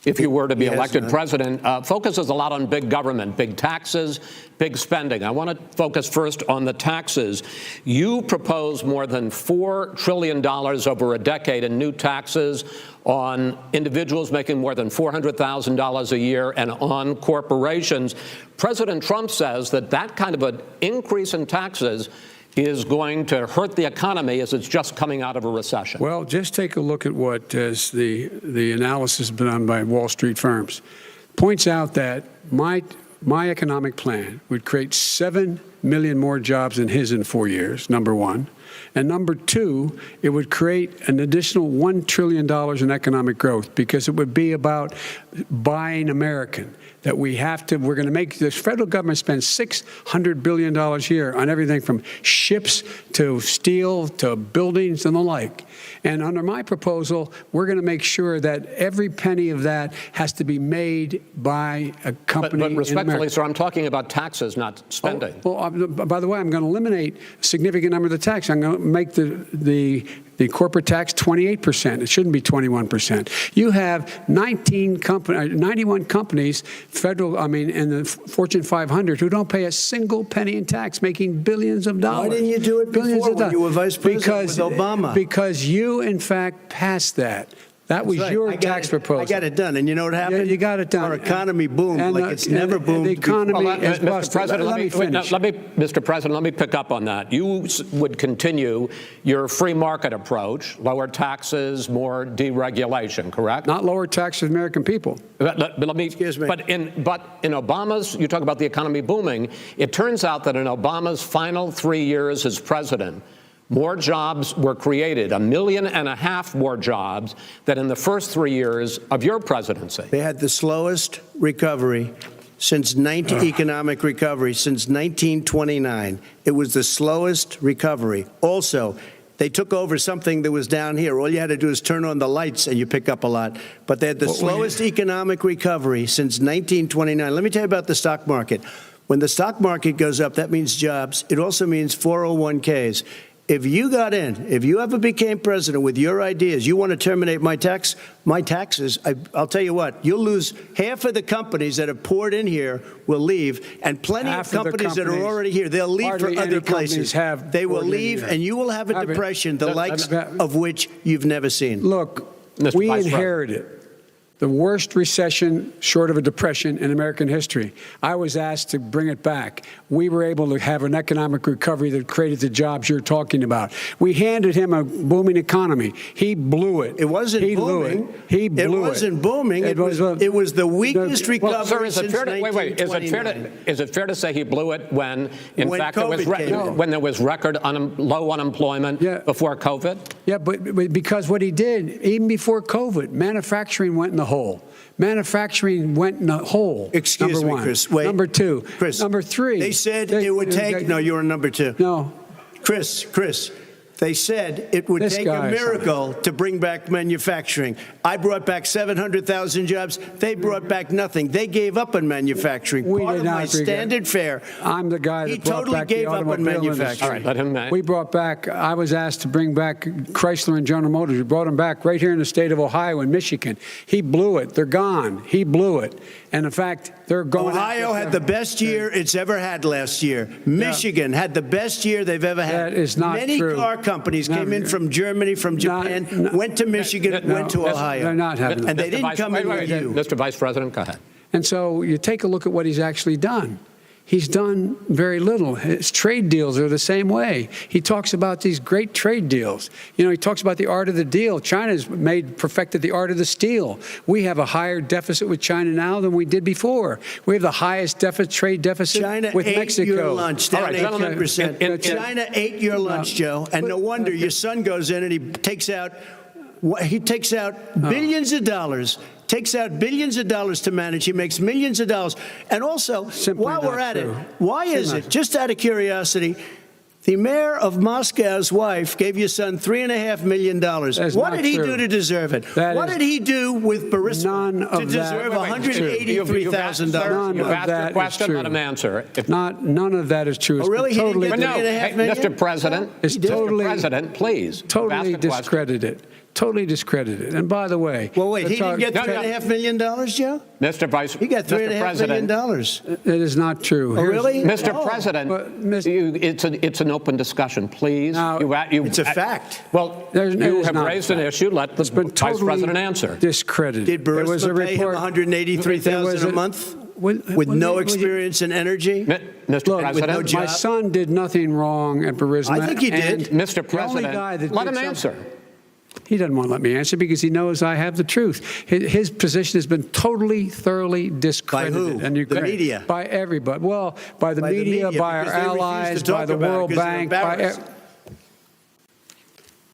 if you were to be elected president, focuses a lot on big government, big taxes, big spending. I want to focus first on the taxes. You propose more than $4 trillion over a decade in new taxes on individuals making more than $400,000 a year and on corporations. President Trump says that kind of an increase in taxes is going to hurt the economy as it's just coming out of a recession. Well, just take a look at what the analysis done by Wall Street firms. Points out that my economic plan would create 7 million more jobs than his in 4 years, number one. And number two, it would create an additional $1 trillion in economic growth, because it would be about buying American. That we're going to make this federal government spend $600 billion a year on everything from ships to steel to buildings and the like. And under my proposal, we're going to make sure that every penny of that has to be made by a company. But respectfully, sir, I'm talking about taxes, not spending. By the way, I'm going to eliminate a significant number of the tax. I'm going to make the corporate tax 28%. It shouldn't be 21%. You have 91 companies, in the Fortune 500, who don't pay a single penny in tax, making billions of dollars. Why didn't you do it before when you were vice president with Obama? Because you, in fact, passed that. That was your tax proposal. I got it done. And you know what happened? You got it done. Our economy boomed like it's never boomed. The economy is busted. Mr. President, let me pick up on that. You would continue your free market approach, lower taxes, more deregulation, correct? Not lower taxes for the American people. Excuse me. But in Obama's, you talk about the economy booming, it turns out that in Obama's final 3 years as president, more jobs were created, 1.5 million more jobs than in the first 3 years of your presidency. They had the slowest recovery since economic recovery since 1929. It was the slowest recovery. Also, they took over something that was down here. All you had to do is turn on the lights and you pick up a lot. But they had the slowest economic recovery since 1929. Let me tell you about the stock market. When the stock market goes up, that means jobs. It also means 401ks. if you got in, if you ever became president with your ideas, you want to terminate my taxes, I'll tell you what, you'll lose half of the companies that have poured in here will leave, and plenty of companies that are already here, they'll leave for other places. They will leave, and you will have a depression, the likes of which you've never seen. Look, we inherited the worst recession short of a depression in American history. I was asked to bring it back. We were able to have an economic recovery that created the jobs you're talking about. We handed him a booming economy. He blew it. It wasn't booming. He blew it. It wasn't booming. It was the weakest recovery since 1929. Is it fair to say he blew it when, in fact, when there was record low unemployment before COVID? Yeah, but because what he did, even before COVID, manufacturing went in the hole. Manufacturing went in the hole. Excuse me, Chris. Wait. Number two. Chris. Number three. They said it would take. No, you're on number two. No. Chris. They said it would take a miracle to bring back manufacturing. I brought back 700,000 jobs. They brought back nothing. They gave up on manufacturing. Part of my standard fare. I'm the guy that brought back the automobile industry. All right, let him. We brought back, I was asked to bring back Chrysler and General Motors. We brought them back right here in the state of Ohio and Michigan. He blew it. They're gone. He blew it. And in fact, they're going. Ohio had the best year it's ever had last year. Michigan had the best year they've ever had. That is not Many true. car companies came in from Germany, from Japan, went to Michigan, went to Ohio. They're not having and they didn't come in with you. Mr. Vice President, go ahead. And so you take a look at what he's actually done. He's done very little. His trade deals are the same way. He talks about these great trade deals. You know, he talks about the art of the deal. China's perfected the art of the steal. We have a higher deficit with China now than we did before. We have the highest trade deficit with Mexico. China ate your lunch, down 18%. China ate your lunch, Joe, and no wonder your son goes in and he takes out billions of dollars. Takes out billions of dollars to manage. He makes millions of dollars. And also, while we're at it, why is it, just out of curiosity, the mayor of Moscow's wife gave your son $3.5 million. What did he do to deserve it? What did he do with Burisma to deserve $183,000? You've asked a question, let him answer. None of that is true. Oh, really? Totally, Mr. President, Mr. President, please. Totally discredited. Totally discredited. And by the way, well, wait, he didn't get $3.5 million, Joe? Mr. Vice, he got $3.5 million. It is not true. Oh, really? Mr. President, it's an open discussion, please. Now, it's a fact. Well, you have raised an issue. Let the Vice President answer. Discredited. Did Burisma pay him $183,000 a month? With no experience in energy? Mr. President, my son did nothing wrong at Burisma. I think he did. Mr. President, let him answer. He doesn't want to let me answer because he knows I have the truth. His position has been totally, thoroughly discredited. By who? The media? By everybody. Well, by the media, by our allies, by the World Bank,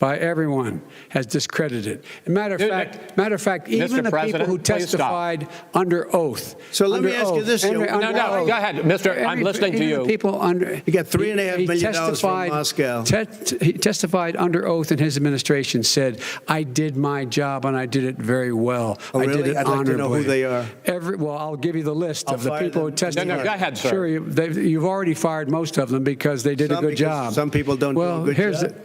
by everyone has discredited. Matter of fact, even the people who testified under oath. So let me ask you this. No, go ahead, Mr. I'm listening to you. People under. He got $3.5 million from Moscow. He testified under oath, and his administration said, "I did my job and I did it very well. Oh, really? I did it I'd honorably." like to know who they are. Well, I'll give you the list of the people who testified. No, go ahead, sir. Sure, you've already fired most of them because they did a good job. Some people don't do a good job.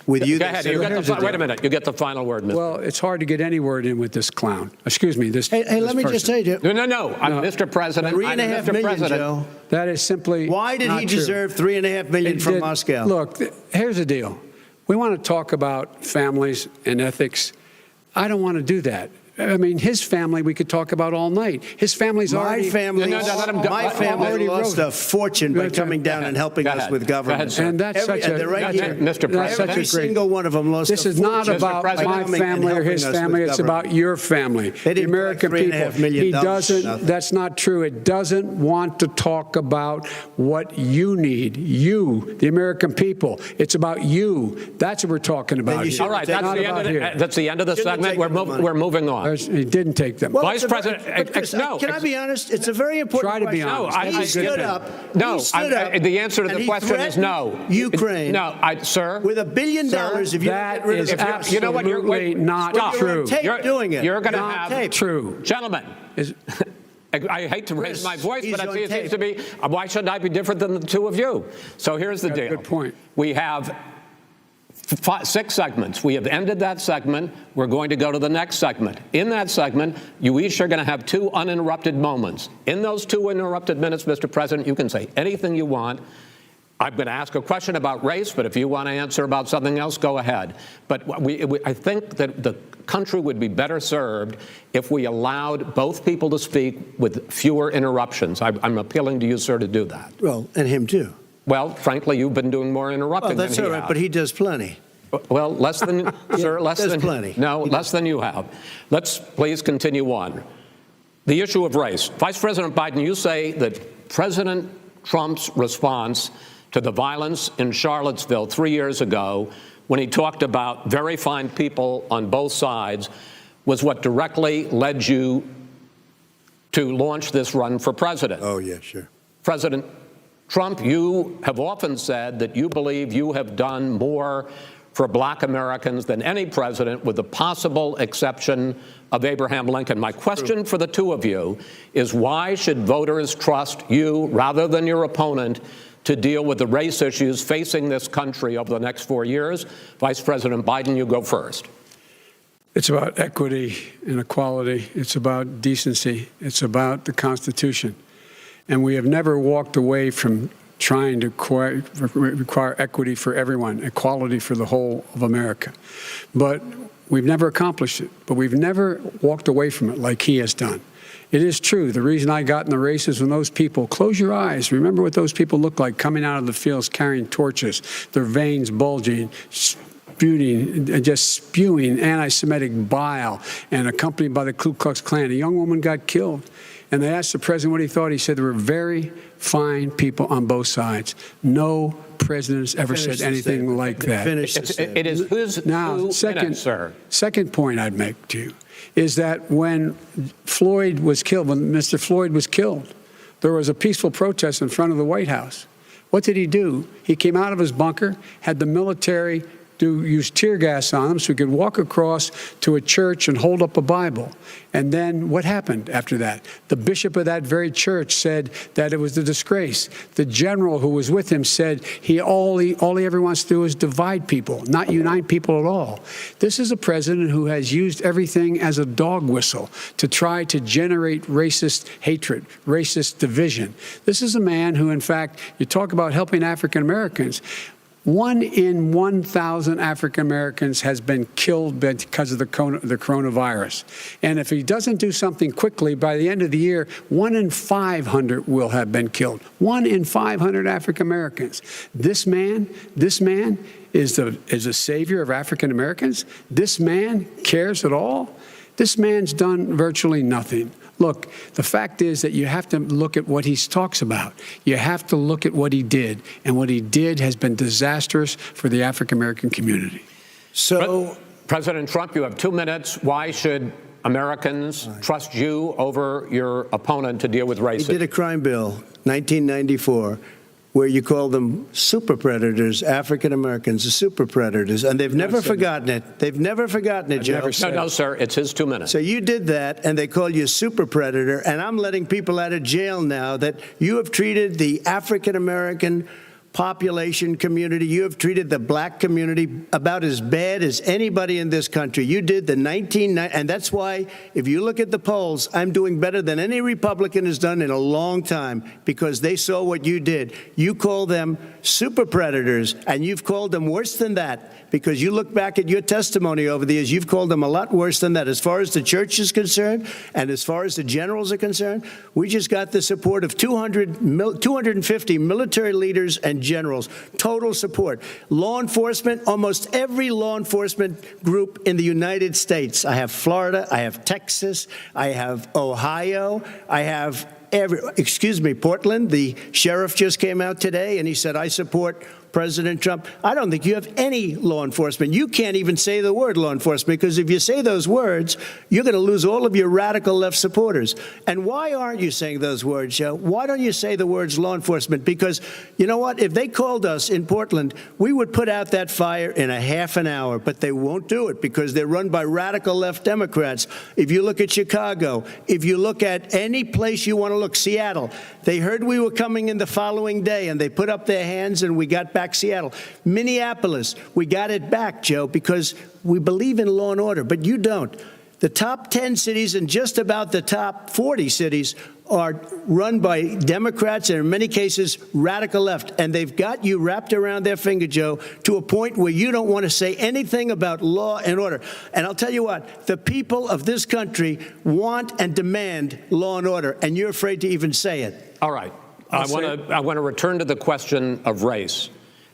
With you, go ahead. Wait a minute. You get the final word, Mr. Well, it's hard to get any word in with this clown. Excuse me. Hey, let me just say to you. No. I'm Mr. President. $3.5 million, Joe. That is simply. Why did he deserve $3.5 million from Moscow? Look, here's the deal. We want to talk about families and ethics. I don't want to do that. I mean, his family we could talk about all night. His family's already. My family lost a fortune by coming down and helping us with government. And that's such a. Mr. President. Every single one of them lost a fortune. This is not about my family or his family. It's about your family. The American people. He doesn't. That's not true. It doesn't want to talk about what you need. You, the American people. It's about you. That's what we're talking about. All right. That's the end of the segment. We're moving on. He didn't take them. Well, Vice President, no. Can I be honest? It's a very important question. Try to be honest. He stood up. The answer to the question is no. Ukraine. No, sir. With $1 billion, if you that is absolutely not true. You're doing it. You're going to have true, gentlemen. I hate to raise my voice, but it seems to be. Why shouldn't I be different than the two of you? So here's the deal. Good point. We have 6 segments. We have ended that segment. We're going to go to the next segment. In that segment, you each are going to have 2 uninterrupted moments. In those 2 uninterrupted minutes, Mr. President, you can say anything you want. I'm going to ask a question about race, but if you want to answer about something else, go ahead. But I think that the country would be better served if we allowed both people to speak with fewer interruptions. I'm appealing to you, sir, to do that. Well, and him too. Well, frankly, you've been doing more interrupting Well, that's than he all right, has. but he does plenty. Well, less than, sir, less there's than. plenty. No, less than you have. Let's please continue on. The issue of race. Vice President Biden, you say that President Trump's response to the violence in Charlottesville 3 years ago, when he talked about very fine people on both sides, was what directly led you to launch this run for president. Oh, yeah, sure. President Trump, you have often said that you believe you have done more for black Americans than any president, with the possible exception of Abraham Lincoln. My question for the 2 of you is, why should voters trust you rather than your opponent to deal with the race issues facing this country over the next 4 years? Vice President Biden, you go first. It's about equity and equality. It's about decency. It's about the Constitution. And we have never walked away from trying to require equity for everyone, equality for the whole of America. But we've never accomplished it. But we've never walked away from it like he has done. It is true. The reason I got in the race is when those people, close your eyes, remember what those people looked like coming out of the fields carrying torches, their veins bulging, just spewing anti-Semitic bile, and accompanied by the Ku Klux Klan. A young woman got killed. And they asked the president what he thought. He said there were very fine people on both sides. No president has ever said anything like that. It is whose now, sir. Second point I'd make to you is that when Floyd was killed, when Mr. Floyd was killed, there was a peaceful protest in front of the White House. What did he do? He came out of his bunker, had the military use tear gas on him so he could walk across to a church and hold up a Bible. And then what happened after that? The bishop of that very church said that it was a disgrace. The general who was with him said all he ever wants to do is divide people, not unite people at all. This is a president who has used everything as a dog whistle to try to generate racist hatred, racist division. This is a man who, in fact, you talk about helping African Americans. 1 in 1,000 African Americans has been killed because of the coronavirus. And if he doesn't do something quickly, by the end of the year, 1 in 500 will have been killed. 1 in 500 African Americans. This man is a savior of African Americans. This man cares at all. This man's done virtually nothing. Look, the fact is that you have to look at what he talks about. You have to look at what he did. And what he did has been disastrous for the African-American community. So, President Trump, you have 2 minutes. Why should Americans trust you over your opponent to deal with racism? he did a crime bill, 1994, where you call them super predators, African Americans, the super predators, and they've never forgotten it. They've never forgotten it, Joe. No, sir, it's his 2 minutes. So you did that, and they call you a super predator, and I'm letting people out of jail now that you have treated the African American population community, you have treated the black community about as bad as anybody in this country. You did the 1990, and that's why, if you look at the polls, I'm doing better than any Republican has done in a long time, because they saw what you did. You call them super predators, and you've called them worse than that, because you look back at your testimony over the years, you've called them a lot worse than that. As far as the church is concerned, and as far as the generals are concerned, we just got the support of 250 military leaders and generals, total support. Law enforcement, almost every law enforcement group in the United States. I have Florida, I have Texas, I have Ohio, I have Portland. The sheriff just came out today and he said, I support President Trump. I don't think you have any law enforcement. You can't even say the word law enforcement, because if you say those words, you're going to lose all of your radical left supporters. And why aren't you saying those words, Joe? Why don't you say the words law enforcement? Because you know what? If they called us in Portland, we would put out that fire in a half an hour, but they won't do it because they're run by radical left Democrats. If you look at Chicago, if you look at any place you want to look, Seattle, they heard we were coming in the following day and they put up their hands and we got back back Seattle. Minneapolis, we got it back, Joe, because we believe in law and order, but you don't. The top 10 cities and just about the top 40 cities are run by Democrats and in many cases radical left. And they've got you wrapped around their finger, Joe, to a point where you don't want to say anything about law and order. And I'll tell you what, the people of this country want and demand law and order, and you're afraid to even say it. All right. I want to return to the question of race.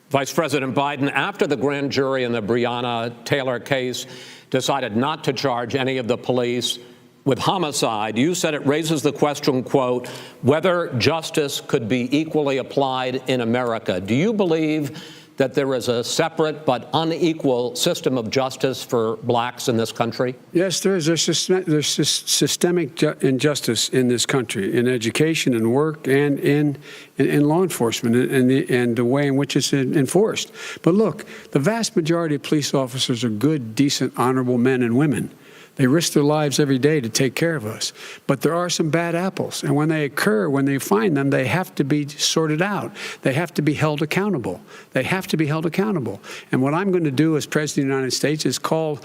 Vice President Biden, after the grand jury in the Breonna Taylor case decided not to charge any of the police with homicide, you said it raises the question, quote, whether justice could be equally applied in America. Do you believe that there is a separate but unequal system of justice for blacks in this country? Yes, there is. There's systemic injustice in this country, in education and work and in law enforcement and the way in which it's enforced. But look, the vast majority of police officers are good, decent, honorable men and women. They risk their lives every day to take care of us. But there are some bad apples. And when they occur, when they find them, they have to be sorted out. They have to be held accountable. They have to be held accountable. And what I'm going to do as President of the United States is call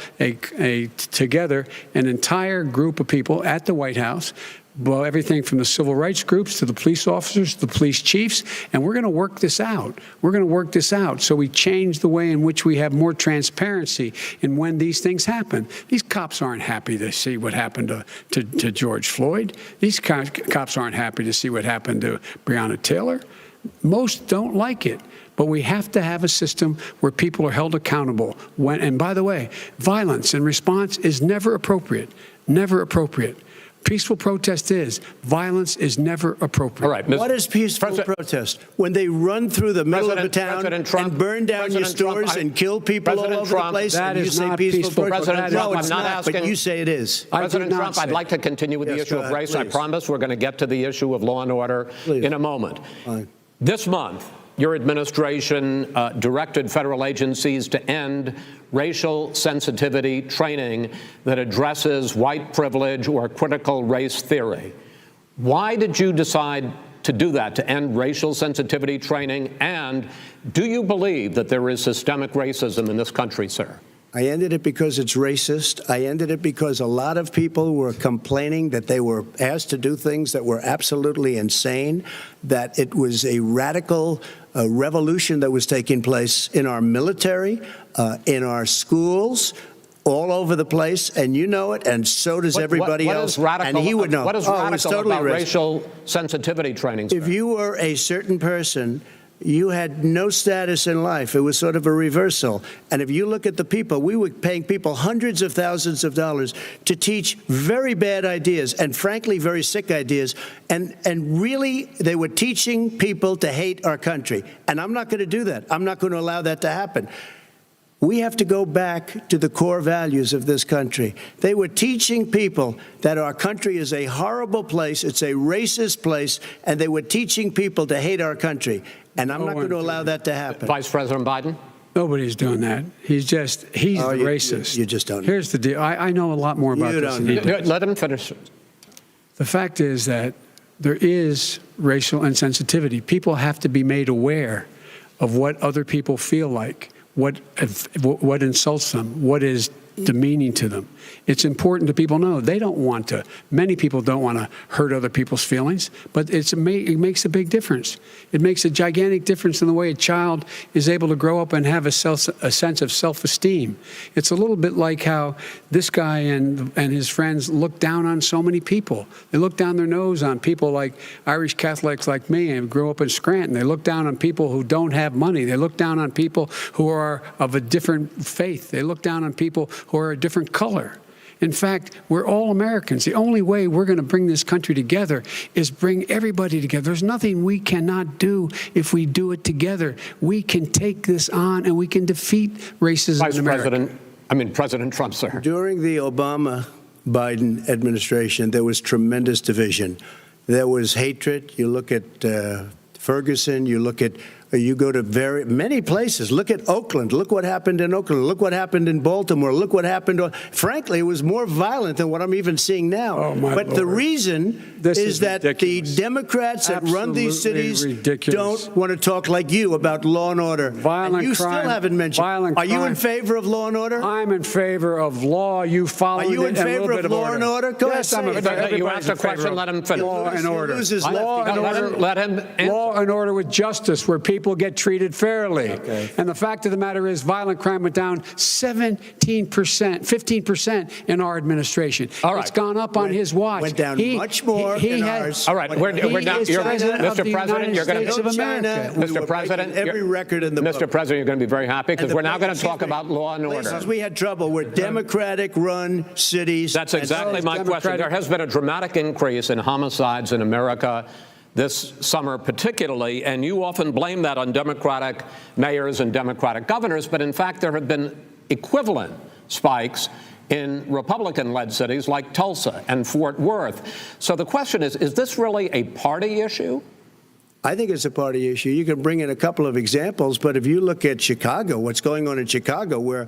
together an entire group of people at the White House, well, everything from the civil rights groups to the police officers, to the police chiefs, and we're going to work this out. We're going to work this out so we change the way in which we have more transparency in when these things happen. These cops aren't happy to see what happened to George Floyd. These cops aren't happy to see what happened to Breonna Taylor. Most don't like it. But we have to have a system where people are held accountable. And by the way, violence in response is never appropriate. Never appropriate. Peaceful protest is. Violence is never appropriate. All right, what is peaceful protest? When they run through the middle of the town and burn down your stores and kill people all over the place, that and you is say not peaceful protest? protest? Trump, No, it's I'm not not, asking, but you say it is. President Trump, I'd like to continue with the issue of race. I promise we're going to get to the issue of law and order in a moment. Fine. This month, your administration directed federal agencies to end racial sensitivity training that addresses white privilege or critical race theory. Why did you decide to do that, to end racial sensitivity training? And do you believe that there is systemic racism in this country, sir? I ended it because it's racist. I ended it because a lot of people were complaining that they were asked to do things that were absolutely insane, that it was a radical revolution that was taking place in our military, in our schools, all over the place, and you know it, and so does everybody else. Radical, and he would know. What is radical totally about racist. racial sensitivity training, sir? If you were a certain person, you had no status in life. It was sort of a reversal. And if you look at the people, we were paying people hundreds of thousands of dollars to teach very bad ideas and, frankly, very sick ideas. And really, they were teaching people to hate our country. And I'm not going to do that. I'm not going to allow that to happen. We have to go back to the core values of this country. They were teaching people that our country is a horrible place, it's a racist place, and they were teaching people to hate our country. And I'm not going to allow that to happen. Vice President Biden? Nobody's doing that. He's the racist. You just don't know. Here's the deal. I know a lot more about this than he does. Let him finish. The fact is that there is racial insensitivity. People have to be made aware of what other people feel like, what insults them, what is demeaning to them. It's important that people know they don't want to. Many people don't want to hurt other people's feelings, but it makes a big difference. It makes a gigantic difference in the way a child is able to grow up and have a sense of self-esteem. It's a little bit like how this guy and his friends look down on so many people. They look down their nose on people like Irish Catholics like me and grew up in Scranton. They look down on people who don't have money. They look down on people who are of a different faith. They look down on people who are a different color. In fact, we're all Americans. The only way we're going to bring this country together is bring everybody together. There's nothing we cannot do if we do it together. We can take this on and we can defeat racism in America. President Trump, sir. During the Obama-Biden administration, there was tremendous division. There was hatred. You look at Ferguson, you look at You go to many places. Look at Oakland. Look what happened in Oakland. Look what happened in Baltimore. Look what happened. Frankly, it was more violent than what I'm even seeing now. Oh, my but Lord. the reason is that ridiculous. the Democrats that run these cities ridiculous. don't want to talk like you about law and order. Violent and you crime, still haven't mentioned. violent Are you in crime. favor of law and order? I'm in favor of law. You follow Are you in it, and a favor little bit of law and order? Go yes, ahead, I'm say in it. favor. You Everybody's asked a in favor question, of let him finish. Law and order. Loses Law lefty. and order. Let him answer. Law and order with justice, where people get treated fairly. Okay. And the fact of the matter is, violent crime went down 17%, 15% in our administration. All right. It's gone up on his watch. Went down much more in ours. All right, we're now. is You're, president of Mr. the President, United you're going States to. of America. We Mr. were President, breaking every record in the Mr. book. President, you're going to be very happy because And the we're now going to places talk we- about law and order. Places we had trouble were Democratic-run cities. That's and exactly so- my question. There has been a dramatic increase in homicides in America this summer particularly, and you often blame that on Democratic mayors and Democratic governors, but in fact there have been equivalent spikes in Republican-led cities like Tulsa and Fort Worth. So the question is this really a party issue? I think it's a party issue. You can bring in a couple of examples, but if you look at Chicago, what's going on in Chicago, where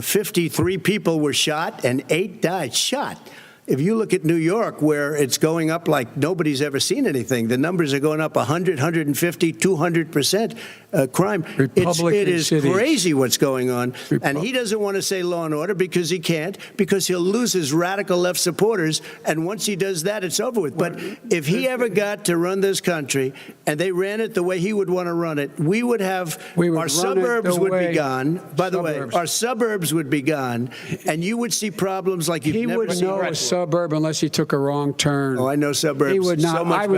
53 people were shot and 8 died shot. If you look at New York, where it's going up like nobody's ever seen anything, the numbers are going up 100, 150, 200% crime. It is crazy what's going on. And he doesn't want to say law and order because he can't, because he'll lose his radical left supporters. And once he does that, it's over with. But if he ever got to run this country and they ran it the way he would want to run it, we would have our suburbs would be gone. By the way, our suburbs would be gone, and you would see problems like you've never seen. He would know a suburb unless he took a wrong turn. Oh, I know suburbs. He would not. So much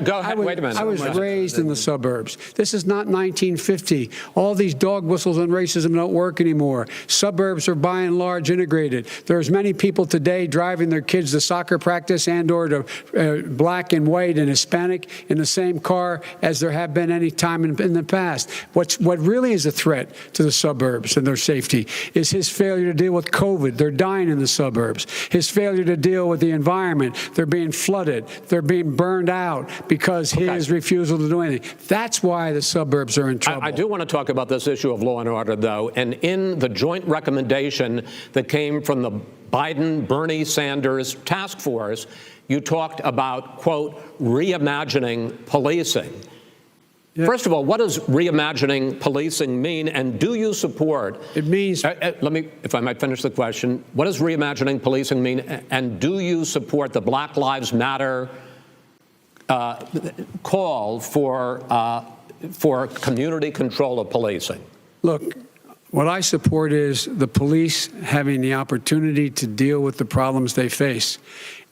Go ahead. Wait a minute. I was raised in the suburbs. This is not 1950. All these dog whistles on racism don't work anymore. Suburbs are by and large integrated. There's many people today driving their kids to soccer practice and or to black and white and Hispanic in the same car as there have been any time in the past. What really is a threat to the suburbs and their safety is his failure to deal with COVID. They're dying in the suburbs. His failure to deal with the environment. They're being flooded. They're being burned out because his refusal to do anything. That's why the suburbs are in trouble. I do want to talk about this issue of law and order, though. And in the joint recommendation that came from the Biden-Bernie Sanders task force, you talked about, quote, reimagining policing. Yeah. First of all, what does reimagining policing mean, and do you support? It means. Let me, if I might finish the question. What does reimagining policing mean, and do you support the Black Lives Matter call for community control of policing? Look, what I support is the police having the opportunity to deal with the problems they face.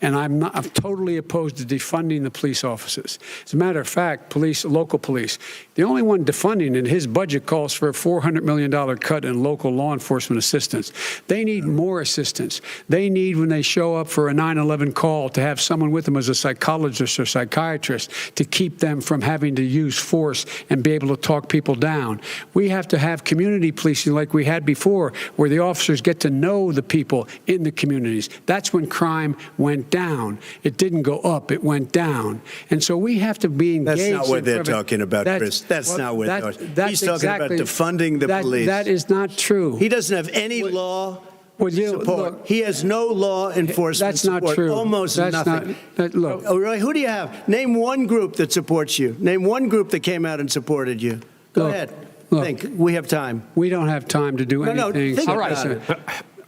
And I'm totally opposed to defunding the police offices. As a matter of fact, local police, the only one defunding in his budget calls for a $400 million cut in local law enforcement assistance. They need more assistance. They need, when they show up for a 9/11 call, to have someone with them as a psychologist or psychiatrist to keep them from having to use force and be able to talk people down. We have to have community policing like we had before, where the officers get to know the people in the communities. That's when crime went down. It didn't go up, it went down. And so we have to be engaged. That's not what they're talking about, Chris. That's not what they're talking about. He's talking about defunding the police. That is not true. He doesn't have any law support. He has no law enforcement support. That's not true. Almost nothing. Look. Oh, really? Who do you have? Name one group that supports you. Name one group that came out and supported you. Go ahead. Think. We have time. We don't have time to do anything. No, think about it.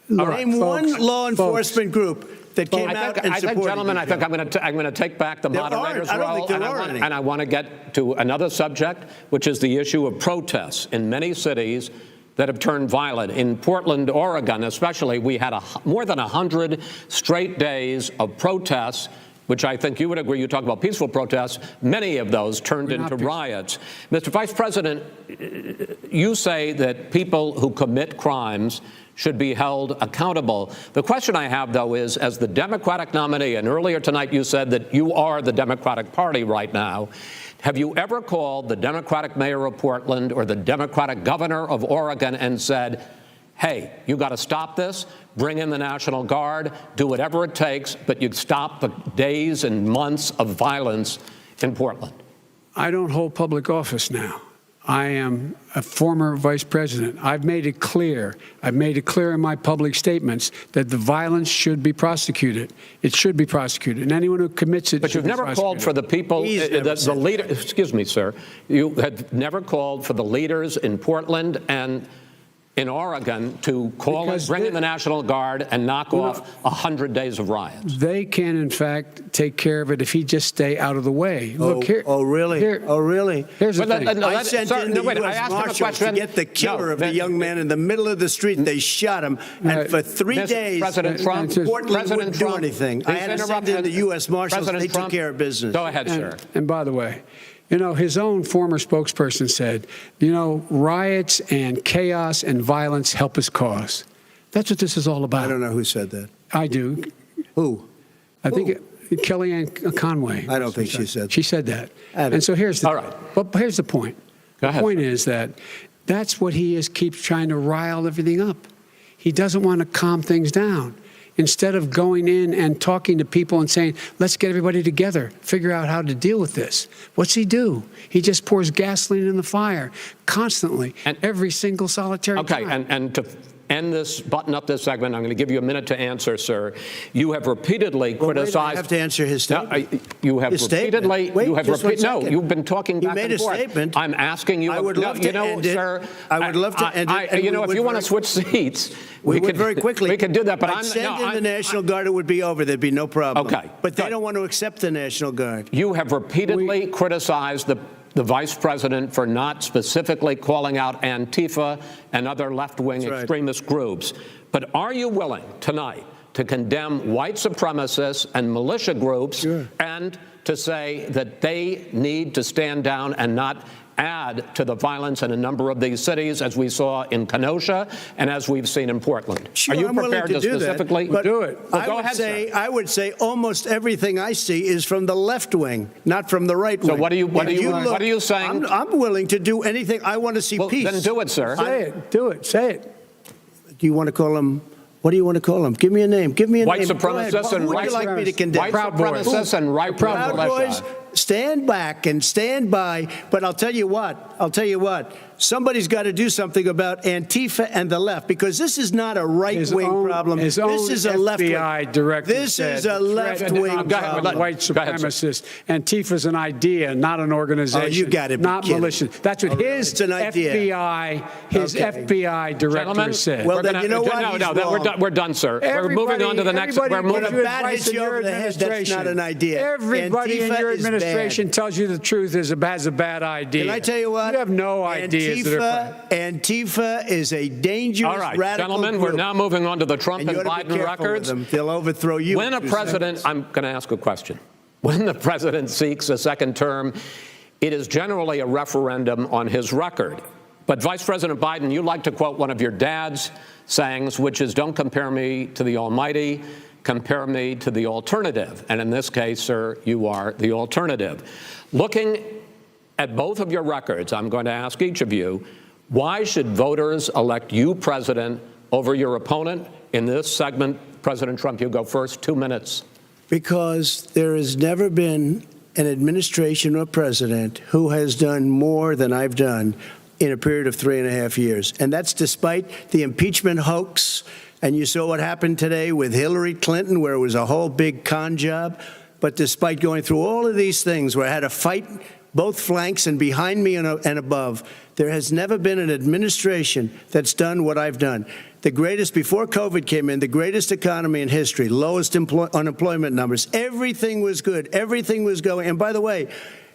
Name one law enforcement group that came out and supported. Gentlemen, I think I'm going to take back the moderator's role, and I want to get to another subject, which is the issue of protests in many cities that have turned violent. In Portland, Oregon, especially, we had more than 100 straight days of protests, which I think you would agree. You talk about peaceful protests. Many of those turned into riots. Mr. Vice President, you say that people who commit crimes should be held accountable. The question I have, though, is, as the Democratic nominee, and earlier tonight you said that you are the Democratic Party right now, have you ever called the Democratic mayor of Portland or the Democratic governor of Oregon and said, hey, you got to stop this, bring in the National Guard, do whatever it takes, but you stop the days and months of violence in Portland? I don't hold public office now. I am a former vice president. I've made it clear. I've made it clear in my public statements that the violence should be prosecuted. It should be prosecuted. And anyone who commits it But you've never called for the people, the leader, excuse me, sir, you have never called for the leaders in Portland and in Oregon to bring in the National Guard and knock off 100 days of riots. They can, in fact, take care of it if he just stay out of the way. Look here. Oh, really? Oh, really? Here's the thing. I sent in the U.S. Marshals to get the killer of the young man in the middle of the street. They shot him, and for 3 days, President Trump, Portland wouldn't do anything. I had to send in the U.S. Marshals. They took care of business. Go ahead, sir. And by the way, you know, his own former spokesperson said, you know, riots and chaos and violence help his cause. That's what this is all about. I don't know who said that. I do. Who? I think Kellyanne Conway. I don't think she said that. She said that. And so here's the, all right. But here's the point. Go ahead. The point is that that's what he is, keeps trying to rile everything up. He doesn't want to calm things down. Instead of going in and talking to people and saying, let's get everybody together, figure out how to deal with this. What's he do? He just pours gasoline in the fire constantly, and every single solitary time. Okay, and to end this, button up this segment, I'm going to give you a minute to answer, sir. You have repeatedly criticized. I have to answer his statement. No, you have repeatedly. Wait, you have no, you've been talking back and forth. You made a statement. I'm asking you. I would love to end it. Sir, I would love to end it. You know, if you want to switch seats, we could very quickly. We could do that, but I'd send in the National Guard. It would be over. There'd be no problem. Okay, but they don't want to accept the National Guard. You have repeatedly criticized the vice president for not specifically calling out Antifa and other left-wing extremist groups. But are you willing tonight to condemn white supremacists and militia groups and to say that they need to stand down and not add to the violence in a number of these cities, as we saw in Kenosha and as we've seen in Portland? Sure, are you I'm prepared to specifically do it? Well, go ahead, sir. I would say almost everything I see is from the left wing, not from the right wing. So what are you saying? I'm willing to do anything. I want to see peace. Then do it, sir. Say it. Do it. Say it. Do you want to call him? What do you want to call them? Give me a name. Give me a white name. Supremacists and Who would you like me to condemn? White supremacists and right Proud Boys, stand back and stand by. But I'll tell you what. Somebody's got to do something about Antifa and the left, because this is not a right-wing problem. This is a left-wing. FBI director This is a left-wing problem. White supremacists. Antifa's an idea, not an organization. Oh, you got to be not kidding. malicious. That's what his FBI, FBI director said. Well, then you know what? No, we're done, sir. We're moving on to the next. We're moving. When a bat hits you over the head, that's not an idea. Everybody in your administration tells you the truth has a bad idea. Can I tell you what? You have no idea. Antifa is a dangerous, all right, radical gentlemen, group. we're now moving on to the Trump and Biden records. They'll overthrow you. When a president, I'm going to ask a question. When the president seeks a second term, it is generally a referendum on his record. But Vice President Biden, you like to quote one of your dad's sayings, which is, don't compare me to the almighty, compare me to the alternative. And in this case, sir, you are the alternative. Looking at both of your records, I'm going to ask each of you, why should voters elect you president over your opponent? In this segment, President Trump, you go first, 2 minutes. Because there has never been an administration or president who has done more than I've done in a period of 3.5 years. And that's despite the impeachment hoax. And you saw what happened today with Hillary Clinton, where it was a whole big con job. But despite going through all of these things, where I had to fight both flanks and behind me and above, there has never been an administration that's done what I've done. The greatest, before COVID came in, the greatest economy in history, lowest unemployment numbers. Everything was good. Everything was going. And by the way,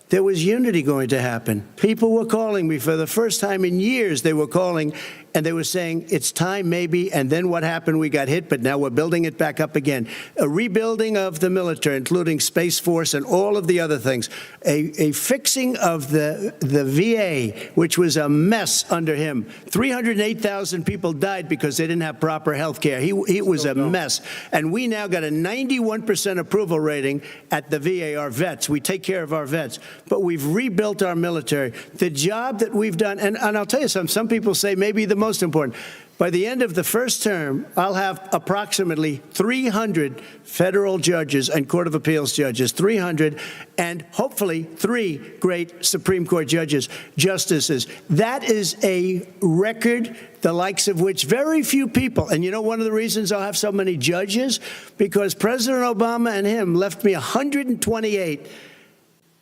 there was unity going to happen. People were calling me for the first time in years. They were calling and they were saying, it's time maybe. And then what happened? We got hit, but now we're building it back up again. A rebuilding of the military, including Space Force and all of the other things. A fixing of the VA, which was a mess under him. 308,000 people died because they didn't have proper health care. It was a mess. And we now got a 91% approval rating at the VA, our vets. We take care of our vets. But we've rebuilt our military. The job that we've done, and I'll tell you something, some people say maybe the most important, By the end of the first term, I'll have approximately 300 federal judges and Court of Appeals judges, 300, and hopefully 3 great Supreme Court justices. That is a record, the likes of which very few people, and you know one of the reasons I'll have so many judges? Because President Obama and him left me 128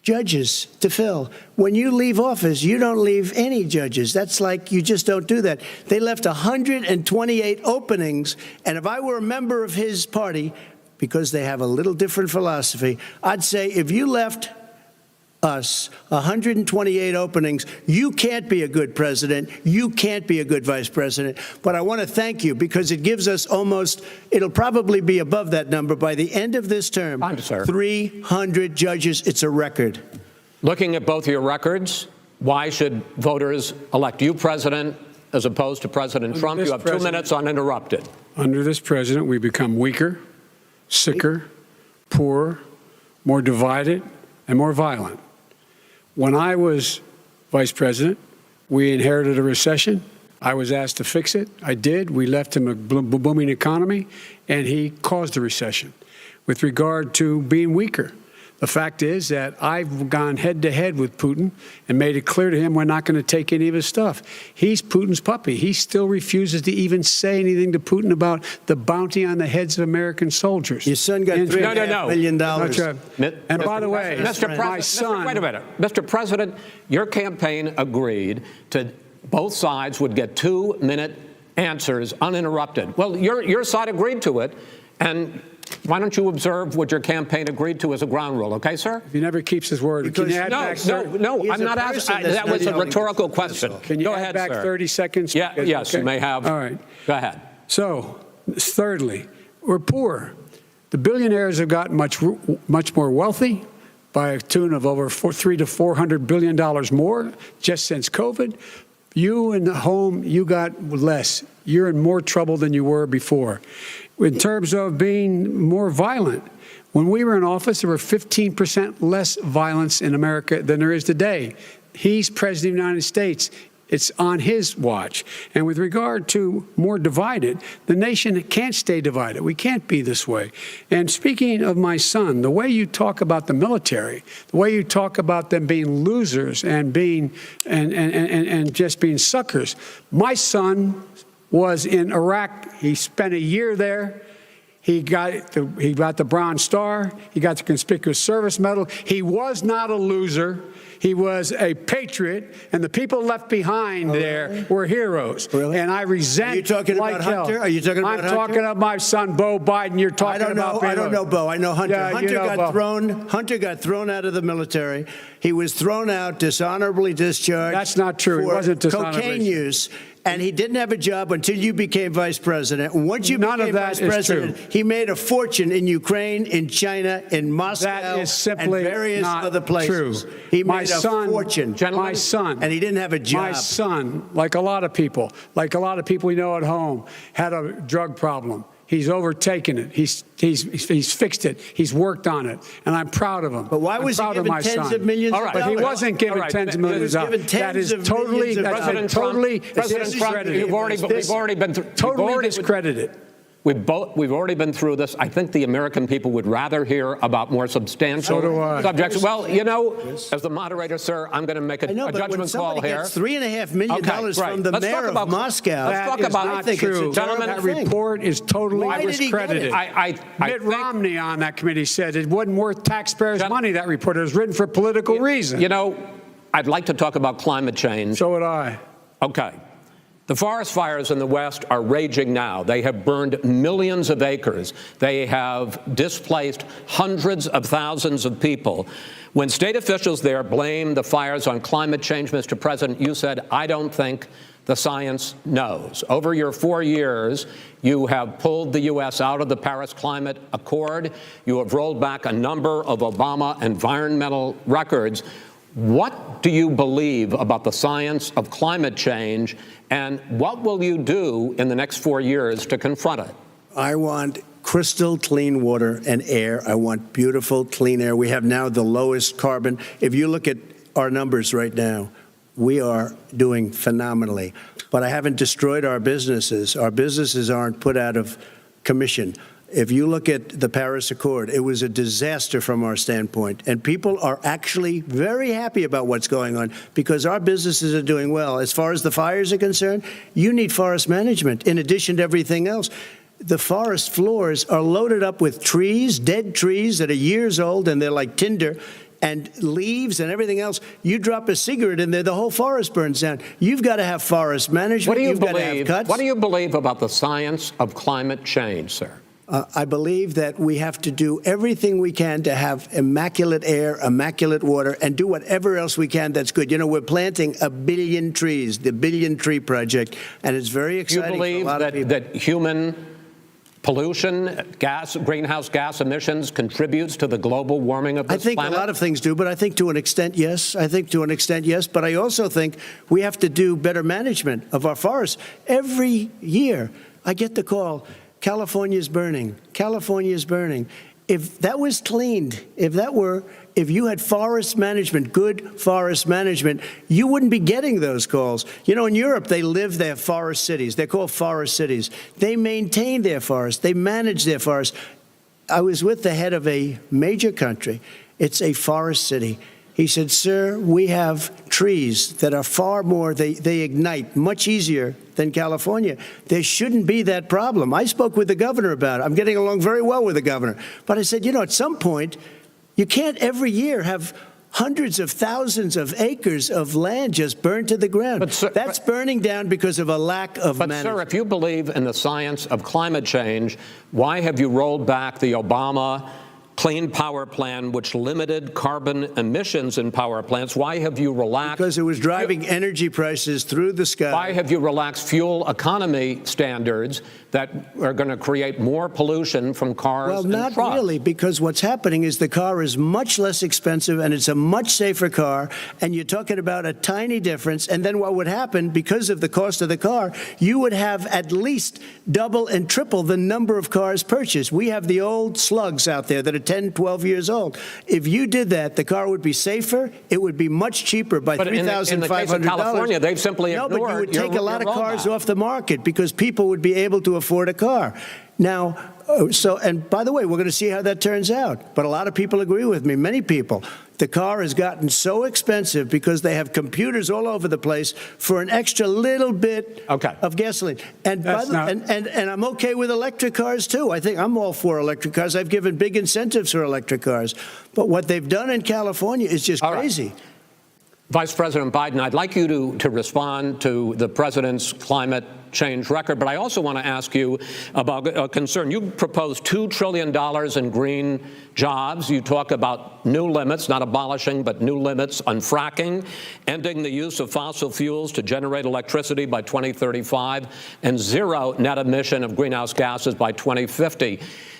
judges to fill. When you leave office, you don't leave any judges. That's like you just don't do that. They left 128 openings, and if I were a member of his party, because they have a little different philosophy, I'd say if you left us 128 openings, you can't be a good president, you can't be a good vice president. But I want to thank you because it gives us almost, it'll probably be above that number by the end of this term. 300 judges, it's a record. Looking at both your records, why should voters elect you president as opposed to President Trump? You have 2 minutes uninterrupted. Under this president, we become weaker, sicker, poorer, more divided, and more violent. When I was vice president, we inherited a recession. I was asked to fix it. I did. We left him a booming economy, and he caused the recession. With regard to being weaker, the fact is that I've gone head-to-head with Putin and made it clear to him we're not going to take any of his stuff. He's Putin's puppy. He still refuses to even say anything to Putin about the bounty on the heads of American soldiers. Your son got $3.5 million. And by the way, my son... Wait a minute. Mr. President, your campaign agreed to both sides would get 2-minute answers uninterrupted. Well, your side agreed to it, and why don't you observe what your campaign agreed to as a ground rule, okay, sir? He never keeps his word. Can you add back no, I'm not asking. That was a rhetorical question. Can you add back 30 seconds? Yeah, yes, you may have. All right. Go ahead. So, thirdly, we're poor. The billionaires have gotten much more wealthy by a tune of over $300 to $400 billion more just since COVID. You in the home, you got less. You're in more trouble than you were before. In terms of being more violent, when we were in office, there were 15% less violence in America than there is today. He's president of the United States. It's on his watch. And with regard to more divided, the nation can't stay divided. We can't be this way. And speaking of my son, the way you talk about the military, the way you talk about them being losers and being and just being suckers, my son was in Iraq. He spent a year there. He got the Bronze Star. He got the Conspicuous Service Medal. He was not a loser. He was a patriot, and the people left behind there were heroes. Really? And I resent. Are you talking about Hunter? Are you talking about Hunter? I'm talking about my son, Beau Biden. You're talking about. I don't know Beau. I know Hunter. Yeah, Hunter got thrown out of the military. He was thrown out, dishonorably discharged. That's not true. He wasn't dishonorably. Cocaine use. And he didn't have a job until you became vice president. Once you became vice president, he made a fortune in Ukraine, in China, in Moscow, and various other places. True. He made a fortune. My son. And he didn't have a job. My son, like a lot of people we know at home, had a drug problem. He's overtaken it. He's fixed it. He's worked on it, and I'm proud of him. But why was he given tens of millions of dollars? But he wasn't given tens of millions of dollars. That is totally discredited. We've already been through. Totally discredited. We've already been through this. I think the American people would rather hear about more substantial subjects. Well, you know, as the moderator, sir, I'm going to make a judgment call here. $3.5 million from the mayor of Moscow. Let's talk about that. True. Gentlemen, that report is totally discredited. Mitt Romney on that committee said it wasn't worth taxpayers' money, that report. It was written for political reasons. You know, I'd like to talk about climate change. So would I. Okay. The forest fires in the West are raging now. They have burned millions of acres. They have displaced hundreds of thousands of people. When state officials there blame the fires on climate change, Mr. President, you said, I don't think the science knows. Over your 4 years, you have pulled the U.S. out of the Paris Climate Accord. You have rolled back a number of Obama environmental records. What do you believe about the science of climate change, and what will you do in the next 4 years to confront it? I want crystal clean water and air. I want beautiful, clean air. We have now the lowest carbon. If you look at our numbers right now, we are doing phenomenally. But I haven't destroyed our businesses. Our businesses aren't put out of commission. If you look at the Paris Accord, it was a disaster from our standpoint. And people are actually very happy about what's going on because our businesses are doing well. As far as the fires are concerned, you need forest management in addition to everything else. The forest floors are loaded up with trees, dead trees that are years old, and they're like tinder, and leaves and everything else. You drop a cigarette in there, the whole forest burns down. You've got to have forest management. You've got to have cuts. What do you believe about the science of climate change, sir? I believe that we have to do everything we can to have immaculate air, immaculate water, and do whatever else we can that's good. You know, we're planting 1 billion trees, the Billion Tree Project, and it's very exciting. You believe for a lot of people. that human pollution, greenhouse gas emissions contributes to the global warming of this planet? I think a lot of things do, but I think to an extent, yes. I think to an extent, yes. But I also think we have to do better management of our forests. Every year, I get the call, California's burning. California's burning. If that was cleaned, if you had forest management, good forest management, you wouldn't be getting those calls. You know, in Europe, they live their forest cities. They're called forest cities. They maintain their forests. They manage their forests. I was with the head of a major country. It's a forest city. He said, sir, we have trees that are far more, they ignite much easier than California. There shouldn't be that problem. I spoke with the governor about it. I'm getting along very well with the governor. But I said, you know, at some point, you can't every year have hundreds of thousands of acres of land just burned to the ground. But, sir, that's burning down because of a lack of management. But, sir, if you believe in the science of climate change, why have you rolled back the Obama Clean Power Plan, which limited carbon emissions in power plants? Why have you relaxed? Because it was driving energy prices through the sky. Why have you relaxed fuel economy standards that are going to create more pollution from cars and trucks? Well, not really, because what's happening is the car is much less expensive and it's a much safer car, and you're talking about a tiny difference. And then what would happen, because of the cost of the car, you would have at least double and triple the number of cars purchased. We have the old slugs out there that are 10, 12 years old. If you did that, the car would be safer. It would be much cheaper by $3,500. In the case of California, they've simply ignored. No, but you would take a lot of cars off the market because people would be able to afford a car. Now, and by the way, we're going to see how that turns out. But a lot of people agree with me, many people. The car has gotten so expensive because they have computers all over the place for an extra little bit of gasoline. And, and I'm okay with electric cars, too. I think I'm all for electric cars. I've given big incentives for electric cars. But what they've done in California is just crazy. Vice President Biden, I'd like you to respond to the president's climate change record, but I also want to ask you about a concern. You proposed $2 trillion in green jobs. You talk about new limits, not abolishing, but new limits on fracking, ending the use of fossil fuels to generate electricity by 2035, and zero net emission of greenhouse gases by 2050.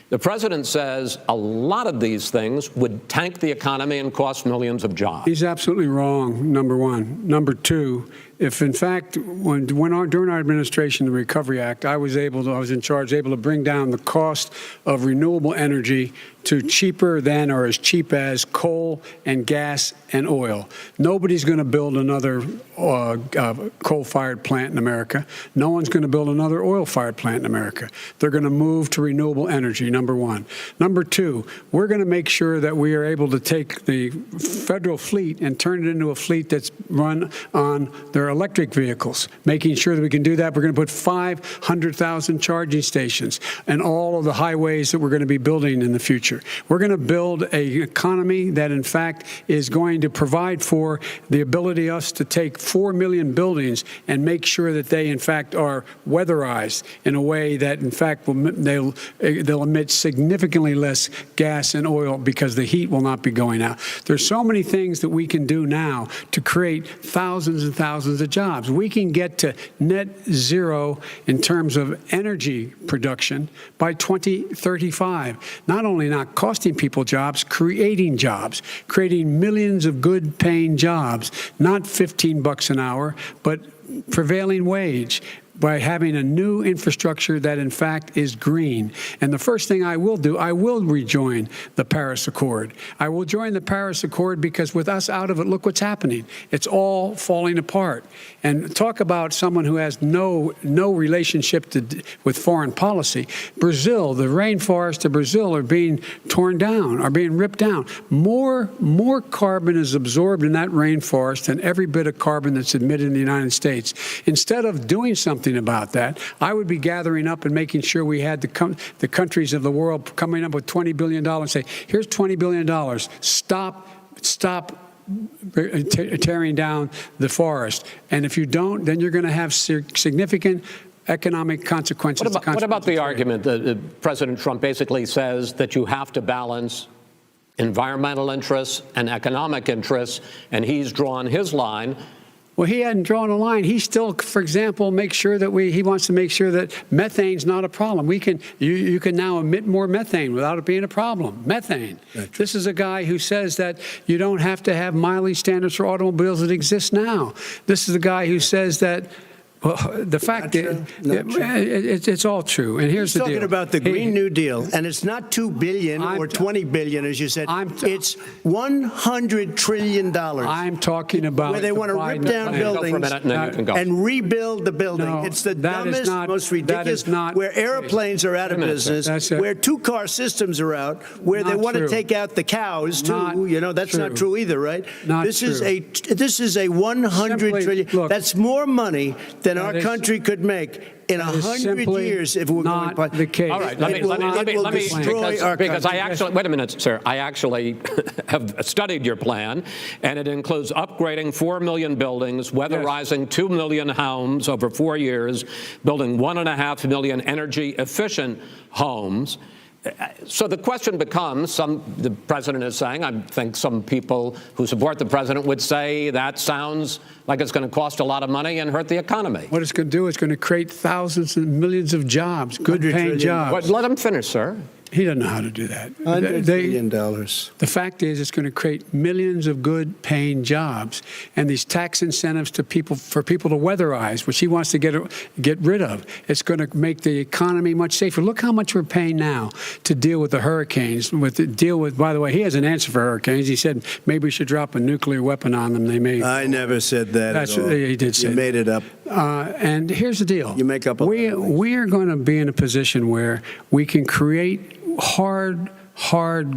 The president says a lot of these things would tank the economy and cost millions of jobs. He's absolutely wrong, number one. Number two, if in fact, during our administration, the Recovery Act, I was in charge, able to bring down the cost of renewable energy to cheaper than or as cheap as coal and gas and oil. Nobody's going to build another coal-fired plant in America. No one's going to build another oil-fired plant in America. They're going to move to renewable energy, number one. Number two, we're going to make sure that we are able to take the federal fleet and turn it into a fleet that's run on their electric vehicles. Making sure that we can do that, we're going to put 500,000 charging stations and all of the highways that we're going to be building in the future. We're going to build an economy that, in fact, is going to provide for the ability us to take 4 million buildings and make sure that they, in fact, are weatherized in a way that, in fact, they'll emit significantly less gas and oil because the heat will not be going out. There's so many things that we can do now to create thousands and thousands of jobs. We can get to net zero in terms of energy production by 2035. Not only not costing people jobs, creating millions of good-paying jobs, not $15 an hour, but prevailing wage. by having a new infrastructure that, in fact, is green. And the first thing I will do, I will rejoin the Paris Accord. I will join the Paris Accord because with us out of it, look what's happening. It's all falling apart. And talk about someone who has no relationship with foreign policy. Brazil, the rainforests of Brazil are being torn down, are being ripped down. More carbon is absorbed in that rainforest than every bit of carbon that's emitted in the United States. Instead of doing something about that, I would be gathering up and making sure we had the countries of the world coming up with $20 billion and say, here's $20 billion. Stop tearing down the forest. And if you don't, then you're going to have significant economic consequences. What about the argument that President Trump basically says that you have to balance environmental interests and economic interests, and he's drawn his line? Well, he hadn't drawn a line. He still, for example, makes sure that he wants to make sure that methane's not a problem. You can now emit more methane without it being a problem. Methane. This is a guy who says that you don't have to have mileage standards for automobiles that exist now. This is a guy who says that. Well, the fact is, it's all true. And here's the deal. He's talking about the Green New Deal, and it's not $2 billion or $20 billion, as you said. It's $100 trillion. I'm talking about where they want to rip down buildings and rebuild the building. No, it's the dumbest, most ridiculous. Where airplanes are out of business, where two-car systems are out, where they want to take out the cows too. You know, that's not true either, right? This is a $100 trillion. Look, that's more money than our country could make in 100 years if we're going not the case. All right, let me because I actually, wait a minute, sir. I actually have studied your plan, and it includes upgrading 4 million buildings, weatherizing 2 million homes over 4 years, building 1.5 million energy-efficient homes. So the question becomes, the president is saying, I think some people who support the president would say that sounds like it's going to cost a lot of money and hurt the economy. What it's going to do is going to create thousands and millions of jobs, good-paying jobs. Let him finish, sir. He doesn't know how to do that. $100 billion. The fact is, it's going to create millions of good-paying jobs, and these tax incentives for people to weatherize, which he wants to get rid of. It's going to make the economy much safer. Look how much we're paying now to deal with the hurricanes. By the way, he has an answer for hurricanes. He said maybe we should drop a nuclear weapon on them. They may. I never said that. That's at all. He did say. You made it up. And here's the deal. You make up. We are going to be in a position where we can create hard,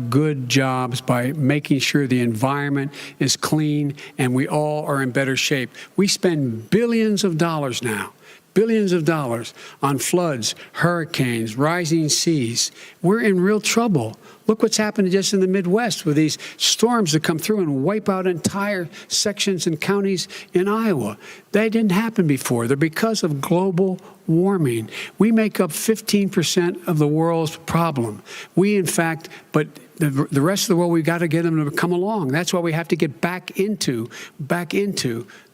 good jobs by making sure the environment is clean and we all are in better shape. We spend billions of dollars now, billions of dollars on floods, hurricanes, rising seas. We're in real trouble. Look what's happened just in the Midwest with these storms that come through and wipe out entire sections and counties in Iowa. They didn't happen before. They're because of global warming. We make up 15% of the world's problem. We, in fact, but the rest of the world, we've got to get them to come along. That's why we have to get back into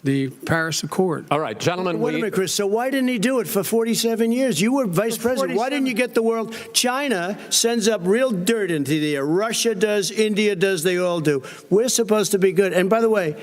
the Paris Accord. All right, gentlemen. Wait a minute, Chris. So why didn't he do it for 47 years? You were vice president. Why didn't you get the world? China sends up real dirt into the air. Russia does. India does. They all do. We're supposed to be good. And by the way,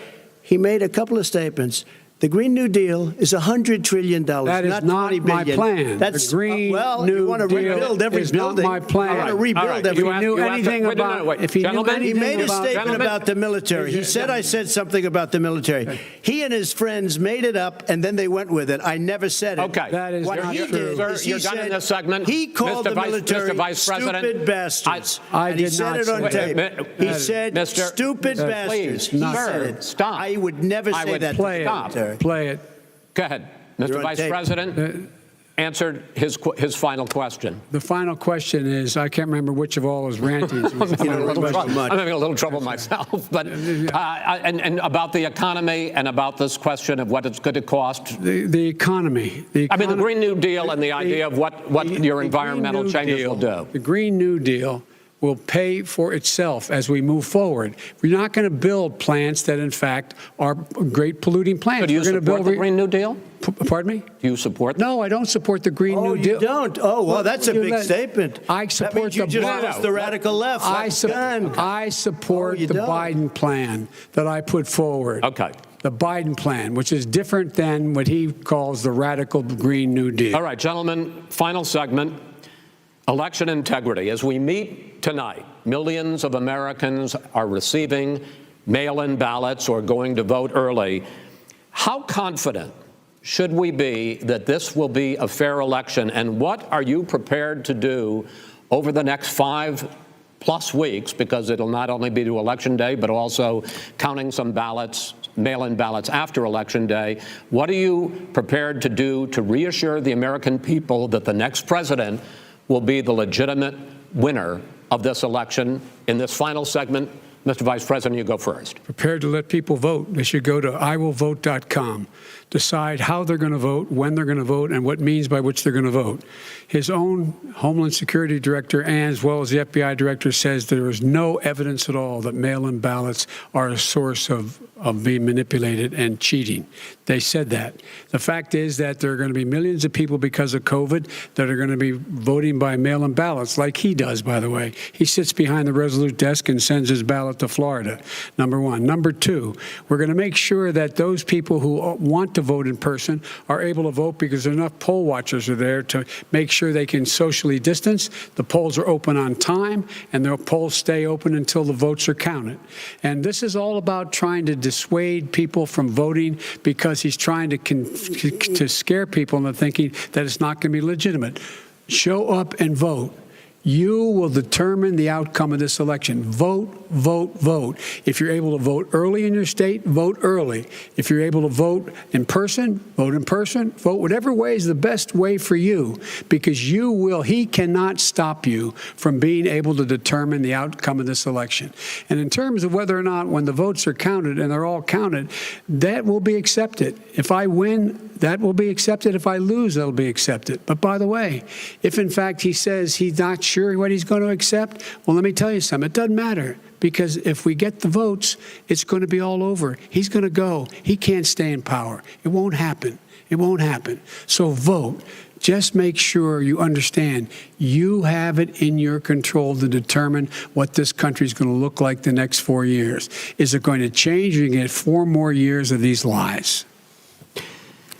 he made a couple of statements. The Green New Deal is $100 trillion. That is not my plan. That's the Green well, New you want to Deal rebuild every is building. Not my plan. I want to rebuild every building. If he knew anything about, if he knew anything he made a about, statement about the military. He said I said something about the military. He and his friends made it up, and then they went with it. I never said it. Okay, that is what not he true. did Sir, is you're done in this segment. He called the military Mr. Vice President, stupid bastards. I and did he said not it on say tape. He said stupid bastards. He said it. Stop. I would never say that. Play it. Play it. Go ahead, Mr. Vice President. Answered his final question. The final question is, I can't remember which of all his rantings. I'm having a little trouble myself, but and about the economy and about this question of what it's going to cost. The economy. I mean, the Green New Deal and the idea of what your environmental changes will do. The Green New Deal will pay for itself as we move forward. We're not going to build plants that, in fact, are great polluting plants. So do you support the Green New Deal? Pardon me? Do you support? No, I don't support the Green New Deal. Oh, you don't? Oh, well, that's a big statement. I support the radical left. I support the Biden plan that I put forward. Okay. the Biden plan, which is different than what he calls the radical Green New Deal. All right, gentlemen, final segment, election integrity. As we meet tonight, millions of Americans are receiving mail-in ballots or going to vote early. How confident should we be that this will be a fair election, and what are you prepared to do over the next 5+ weeks, because it'll not only be to Election Day, but also counting some ballots, mail-in ballots after Election Day? What are you prepared to do to reassure the American people that the next president will be the legitimate winner of this election? In this final segment, Mr. Vice President, you go first. Prepared to let people vote. They should go to iwillvote.com, decide how they're going to vote, when they're going to vote, and what means by which they're going to vote. His own Homeland Security Director, and as well as the FBI Director, says there is no evidence at all that mail-in ballots are a source of being manipulated and cheating. They said that. The fact is that there are going to be millions of people because of COVID that are going to be voting by mail-in ballots, like he does, by the way. He sits behind the Resolute desk and sends his ballot to Florida, number one. Number two, we're going to make sure that those people who want to vote in person are able to vote, because enough poll watchers are there to make sure they can socially distance. The polls are open on time, and the polls stay open until the votes are counted. And this is all about trying to dissuade people from voting, because he's trying to scare people into thinking that it's not going to be legitimate. Show up and vote. You will determine the outcome of this election. Vote, vote, vote. If you're able to vote early in your state, vote early. If you're able to vote in person, vote in person. Vote whatever way is the best way for you, because he cannot stop you from being able to determine the outcome of this election. And in terms of whether or not, when the votes are counted, and they're all counted, that will be accepted. If I win, that will be accepted. If I lose, that'll be accepted. But by the way, if in fact he says he's not sure what he's going to accept, well, let me tell you something. It doesn't matter, because if we get the votes, it's going to be all over. He's going to go. He can't stay in power. It won't happen. It won't happen. So vote. Just make sure you understand you have it in your control to determine what this country is going to look like the next 4 years. Is it going to change? You're going to get 4 more years of these lies.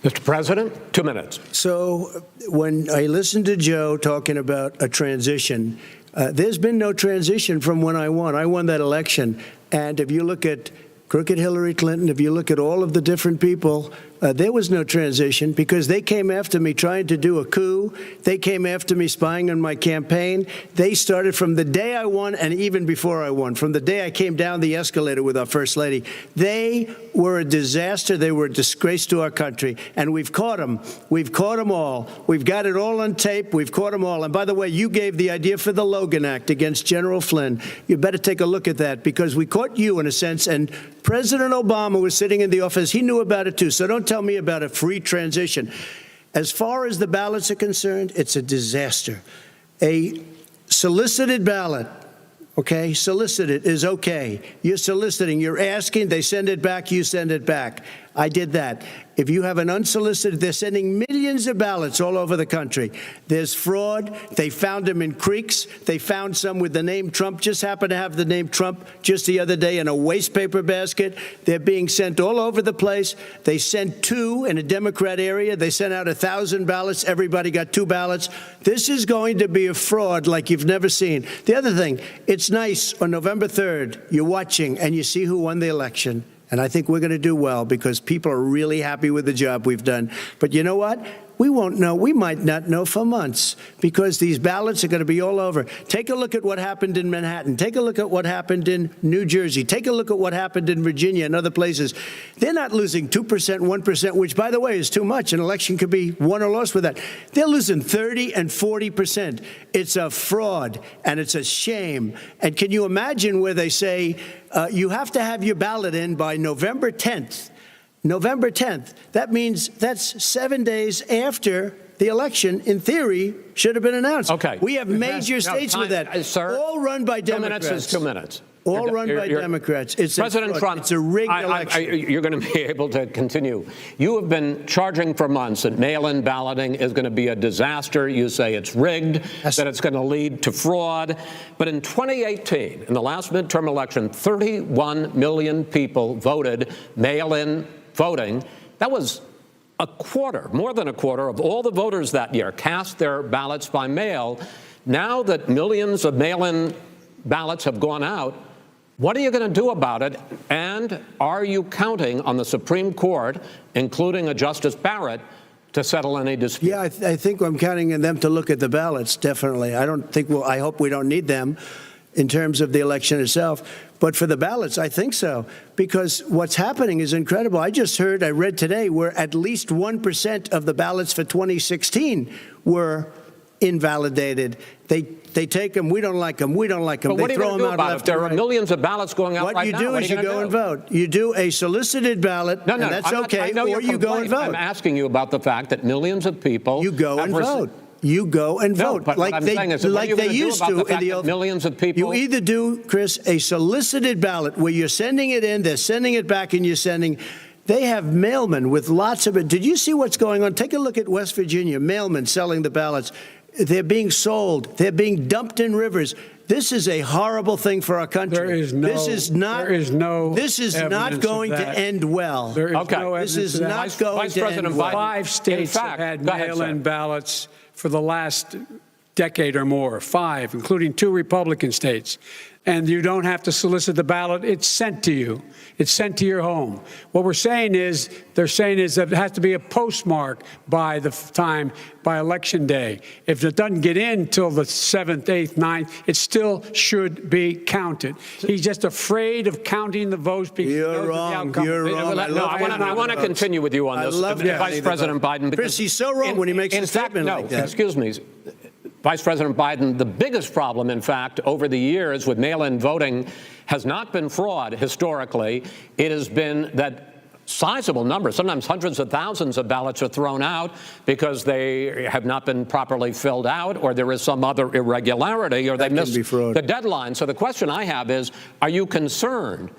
Mr. President, 2 minutes. So when I listened to Joe talking about a transition, there's been no transition from when I won. I won that election. And if you look at crooked Hillary Clinton, if you look at all of the different people, there was no transition, because they came after me trying to do a coup. They came after me spying on my campaign. They started from the day I won, and even before I won, from the day I came down the escalator with our First Lady. They were a disaster. They were a disgrace to our country. And we've caught them. We've caught them all. We've got it all on tape. We've caught them all. And by the way, you gave the idea for the Logan Act against General Flynn. You better take a look at that, because we caught you in a sense, and President Obama was sitting in the office. He knew about it too. So don't tell me about a free transition. As far as the ballots are concerned, it's a disaster. A solicited ballot, okay, solicited is okay. You're soliciting, you're asking, they send it back, you send it back. I did that. If you have an unsolicited, they're sending millions of ballots all over the country. There's fraud. They found them in creeks. They found some with the name Trump, just happened to have the name Trump just the other day in a waste paper basket. They're being sent all over the place. They sent 2 in a Democrat area. They sent out 1,000 ballots. Everybody got 2 ballots. This is going to be a fraud like you've never seen. The other thing, it's nice on November 3rd, you're watching and you see who won the election. And I think we're going to do well, because people are really happy with the job we've done. But you know what? We won't know. We might not know for months, because these ballots are going to be all over. Take a look at what happened in Manhattan. Take a look at what happened in New Jersey. Take a look at what happened in Virginia and other places. They're not losing 2%, 1%, which, by the way, is too much. An election could be won or lost with that. They're losing 30 and 40%. It's a fraud, and it's a shame. And can you imagine where they say you have to have your ballot in by November 10th? November 10th. That means that's 7 days after the election, in theory, should have been announced. Okay. We have major states with that, sir, all run by Democrats. 2 minutes is 2 minutes. all run by Democrats. It's President Trump, it's a rigged election. You're going to be able to continue. You have been charging for months that mail-in balloting is going to be a disaster. You say it's rigged, that it's going to lead to fraud. But in 2018, in the last midterm election, 31 million people voted mail-in voting. That was a quarter, more than a quarter of all the voters that year cast their ballots by mail. Now that millions of mail-in ballots have gone out, what are you going to do about it? And are you counting on the Supreme Court, including a Justice Barrett, to settle any dispute? Yeah, I think I'm counting on them to look at the ballots, definitely. I hope we don't need them in terms of the election itself. But for the ballots, I think so, because what's happening is incredible. I read today, where at least 1% of the ballots for 2016 were invalidated. They take them. We don't like them. We don't like them. But what they are you throw going to them do out about it? left There and are right. millions of ballots going out What you do is you go and vote. You do a solicited ballot, and that's okay, or you go and vote. I'm asking you about the fact that millions of people You go and vote. You go and vote, but like what I'm they saying is, what are you like they gonna do used about to the in fact the that old. millions of people? You either do, Chris, a solicited ballot where you're sending it in, they're sending it back, and you're sending. They have mailmen with lots of it. Did you see what's going on? Take a look at West Virginia. Mailmen selling the ballots. They're being sold. They're being dumped in rivers. This is a horrible thing for our country. There is no. This is not. There is no. This is not going to end well. There is Okay. no This evidence is of that. not going Vice to President end well. Biden. 5 states In fact, have had go ahead, mail-in sir. ballots for the last decade or more. 5, including 2 Republican states. And you don't have to solicit the ballot. It's sent to you. It's sent to your home. What they're saying is that it has to be a postmark by election day. If it doesn't get in till the 7th, 8th, 9th, it still should be counted. He's just afraid of counting the votes because he knows You're the wrong. outcome. You're wrong. I want to continue with you on I this, love Vice counting the President vote. Biden. Chris, he's so wrong when he makes a statement like that. Excuse me. Vice President Biden, the biggest problem, in fact, over the years with mail-in voting has not been fraud historically. It has been that sizable numbers, sometimes hundreds of thousands of ballots are thrown out because they have not been properly filled out, or there is some other irregularity, or they missed the deadline. So the question I have is, are you concerned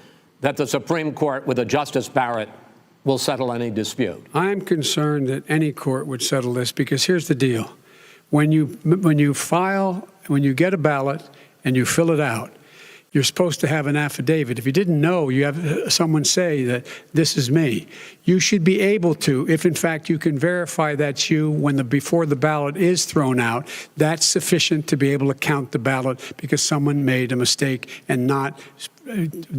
that the Supreme Court with a Justice Barrett will settle any dispute? I'm concerned that any court would settle this because here's the deal. When you get a ballot and you fill it out, you're supposed to have an affidavit. If you didn't know, you have someone say that this is me. You should be able to, if in fact you can verify that's you before the ballot is thrown out, that's sufficient to be able to count the ballot because someone made a mistake and not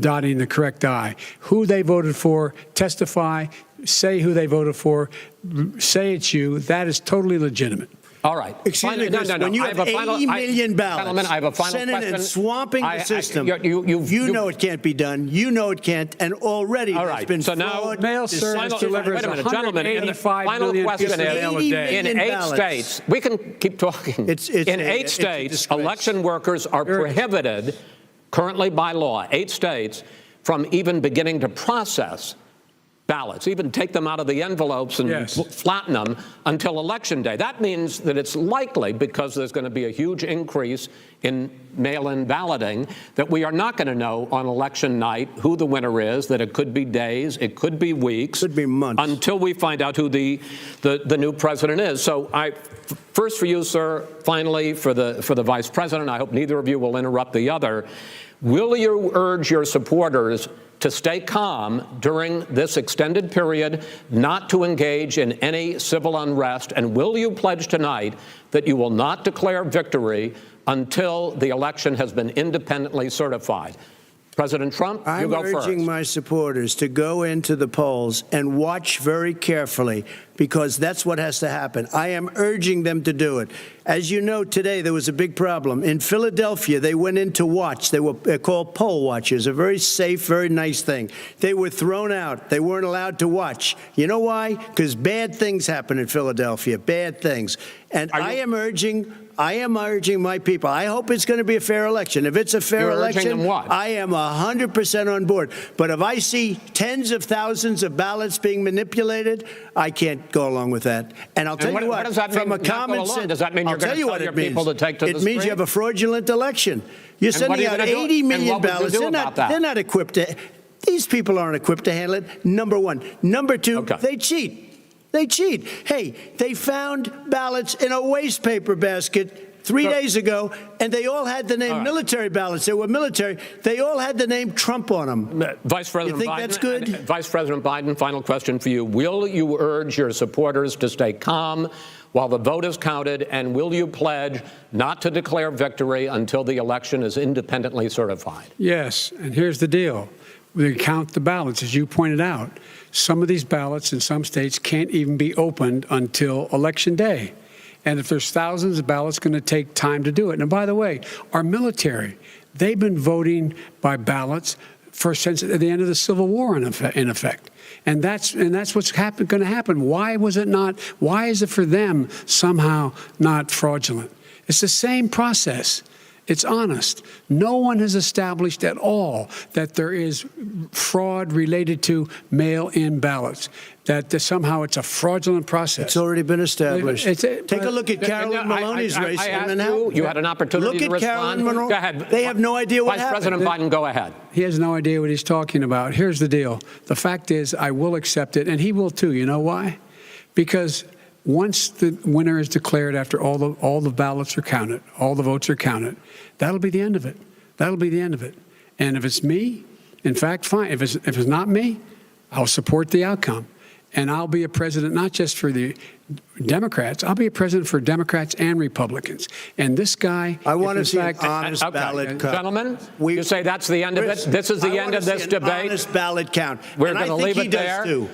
dotting the correct I. Who they voted for, testify, say who they voted for, say it's you. That is totally legitimate. All right. Excuse me, Chris, when you have 80 million ballots, I have a final Senate question. and swamping the system, you know it can't be done. You know it can't, and already there's been fraud. Mail service delivers 185 final million question mail a day. In 8 states, we can keep talking. In 8 states, election workers are prohibited currently by law, 8 states, from even beginning to process ballots, even take them out of the envelopes and flatten them until Election Day. That means that it's likely, because there's going to be a huge increase in mail-in balloting, that we are not going to know on election night who the winner is, that it could be days, it could be weeks. Could be months. Until we find out who the new president is. So first for you, sir, finally for the vice president, I hope neither of you will interrupt the other. Will you urge your supporters to stay calm during this extended period, not to engage in any civil unrest? And will you pledge tonight that you will not declare victory until the election has been independently certified? President Trump, you go first. I'm urging my supporters to go into the polls and watch very carefully, because that's what has to happen. I am urging them to do it. As you know, today there was a big problem. In Philadelphia, they went in to watch. They're called poll watchers, a very safe, very nice thing. They were thrown out. They weren't allowed to watch. You know why? Because bad things happen in Philadelphia, bad things. And I am urging my people. I hope it's going to be a fair election. If it's a fair election, I am 100% on board. But if I see tens of thousands of ballots being manipulated, I can't go along with that. And I'll tell you what, does that from mean, a common sense, does that mean you're going to tell your people to take to the street? It means you have a fraudulent election. You're sending out 80 million ballots. They're not equipped to. These people aren't equipped to handle it. Number one. Number two, they cheat. They cheat. Hey, they found ballots in a waste paper basket 3 days ago, and they all had the name military ballots. They were military. They all had the name Trump on them. Vice President you think Biden, that's good? Vice President Biden, final question for you. Will you urge your supporters to stay calm while the vote is counted, and will you pledge not to declare victory until the election is independently certified? Yes, and here's the deal. We count the ballots, as you pointed out. Some of these ballots in some states can't even be opened until Election Day. And if there's thousands of ballots, it's going to take time to do it. And by the way, our military, they've been voting by ballots since the end of the Civil War, in effect. And that's what's going to happen. Why was it not? Why is it for them somehow not fraudulent? It's the same process. It's honest. No one has established at all that there is fraud related to mail-in ballots, that somehow it's a fraudulent process. It's already been established. Take a look at Carolyn Maloney's race. I asked you had an opportunity to respond. Look at Carolyn Maloney. Go ahead. They have no idea what happened. Vice President Biden, go ahead. He has no idea what he's talking about. Here's the deal. The fact is, I will accept it, and he will too. You know why? Because once the winner is declared, after all the ballots are counted, all the votes are counted, that'll be the end of it. That'll be the end of it. And if it's me, in fact, fine. If it's not me, I'll support the outcome. And I'll be a president not just for the Democrats. I'll be a president for Democrats and Republicans. And this guy, I want to see an honest ballot count. Gentlemen, you say that's the end of it? This is the end of this debate? Honest ballot count. We're going to leave it there.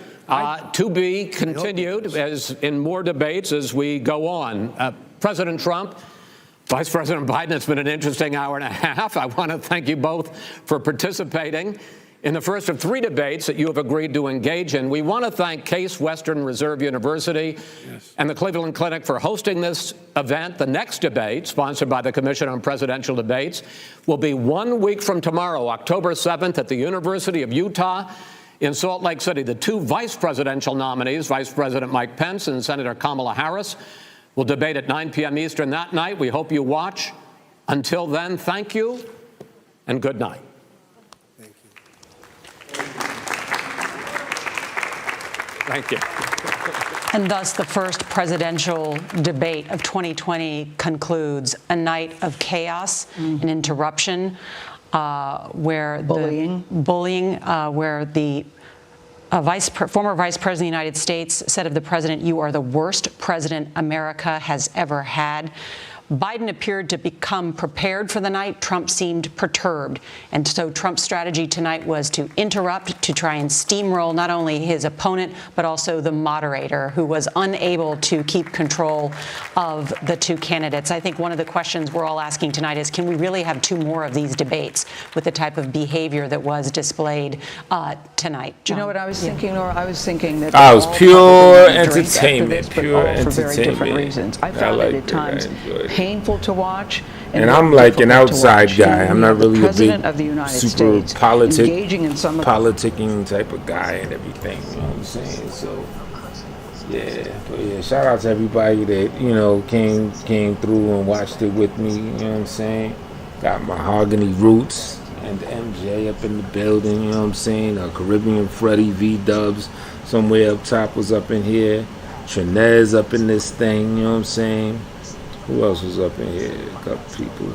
To be continued as in more debates as we go on. President Trump, Vice President Biden, it's been an interesting hour and a half. I want to thank you both for participating in the first of 3 debates that you have agreed to engage in. We want to thank Case Western Reserve University and the Cleveland Clinic for hosting this event. The next debate, sponsored by the Commission on Presidential Debates, will be 1 week from tomorrow, October 7th, at the University of Utah in Salt Lake City. The 2 vice presidential nominees, Vice President Mike Pence and Senator Kamala Harris, will debate at 9 p.m. Eastern that night. We hope you watch. Until then, thank you and good night. Thank you. And thus, the first presidential debate of 2020 concludes. A night of chaos, an interruption, where bullying, where the former Vice President of the United States said of the president, "You are the worst president America has ever had." Biden appeared to become prepared for the night. Trump seemed perturbed. And so Trump's strategy tonight was to interrupt, to try and steamroll not only his opponent, but also the moderator, who was unable to keep control of the 2 candidates. I think one of the questions we're all asking tonight is, can we really have 2 more of these debates with the type of behavior that was displayed tonight? John? You know what I was thinking, Nora? I was thinking that I was pure entertainment. For very different reasons. I found it at times painful to watch. And I'm like an outside guy. I'm not really a big super politicking type of guy and everything. You know what I'm saying? So, yeah. But yeah, shout out to everybody that, came through and watched it with me. You know what I'm saying? Got Mahogany Roots and MJ up in the building. You know what I'm saying? Caribbean Freddie V-Dubs somewhere up top was up in here. Trinez up in this thing. You know what I'm saying? Who else was up in here? A couple people.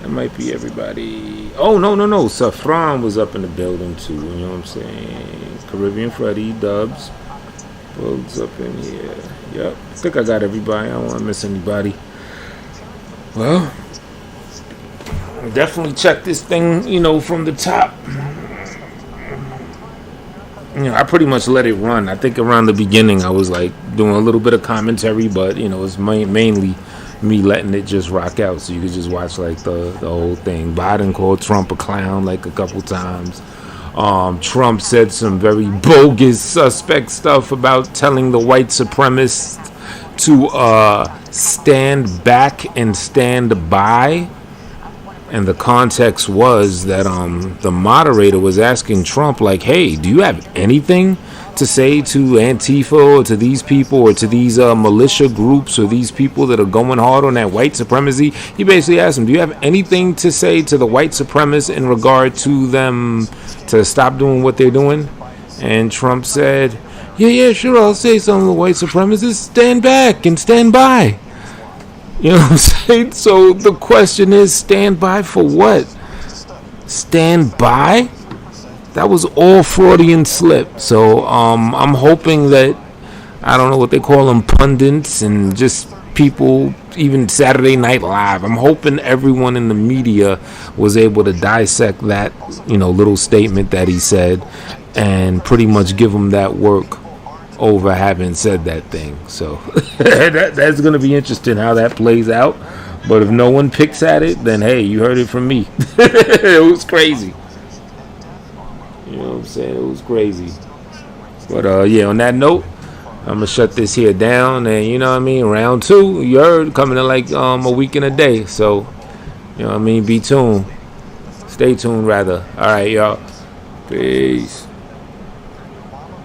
That might be everybody. Oh, no. Safran was up in the building, too. You know what I'm saying? Caribbean Freddie, Dubs. Bugs up in here. Yep. I think I got everybody. I don't want to miss anybody. Well, definitely check this thing, from the top. I pretty much let it run. I think around the beginning I was like doing a little bit of commentary, but it's mainly me letting it just rock out, so you could just watch like the whole thing. Biden called Trump a clown like a couple times. Trump said some very bogus, suspect stuff about telling the white supremacists to stand back and stand by. And the context was that the moderator was asking Trump, like, hey, do you have anything to say to Antifa or to these people or to these militia groups or these people that are going hard on that white supremacy? He basically asked him, do you have anything to say to the white supremacists in regard to them to stop doing what they're doing? And Trump said, yeah, sure, I'll say something to the white supremacists. Stand back and stand by. You know what I'm saying? So the question is, stand by for what? Stand by? That was all Freudian slip. So I'm hoping that, I don't know what they call them, pundits and just people, even Saturday Night Live. I'm hoping everyone in the media was able to dissect that, little statement that he said and pretty much give him that work over having said that thing. So that's going to be interesting how that plays out. But if no one picks at it, then hey, you heard it from me. It was crazy. You know what I'm saying? It was crazy. But on that note, I'm gonna shut this here down, and you know what I mean, round 2, you heard, coming in like a week and a day. So you know what I mean, be tuned. Stay tuned rather. All right, y'all. Peace.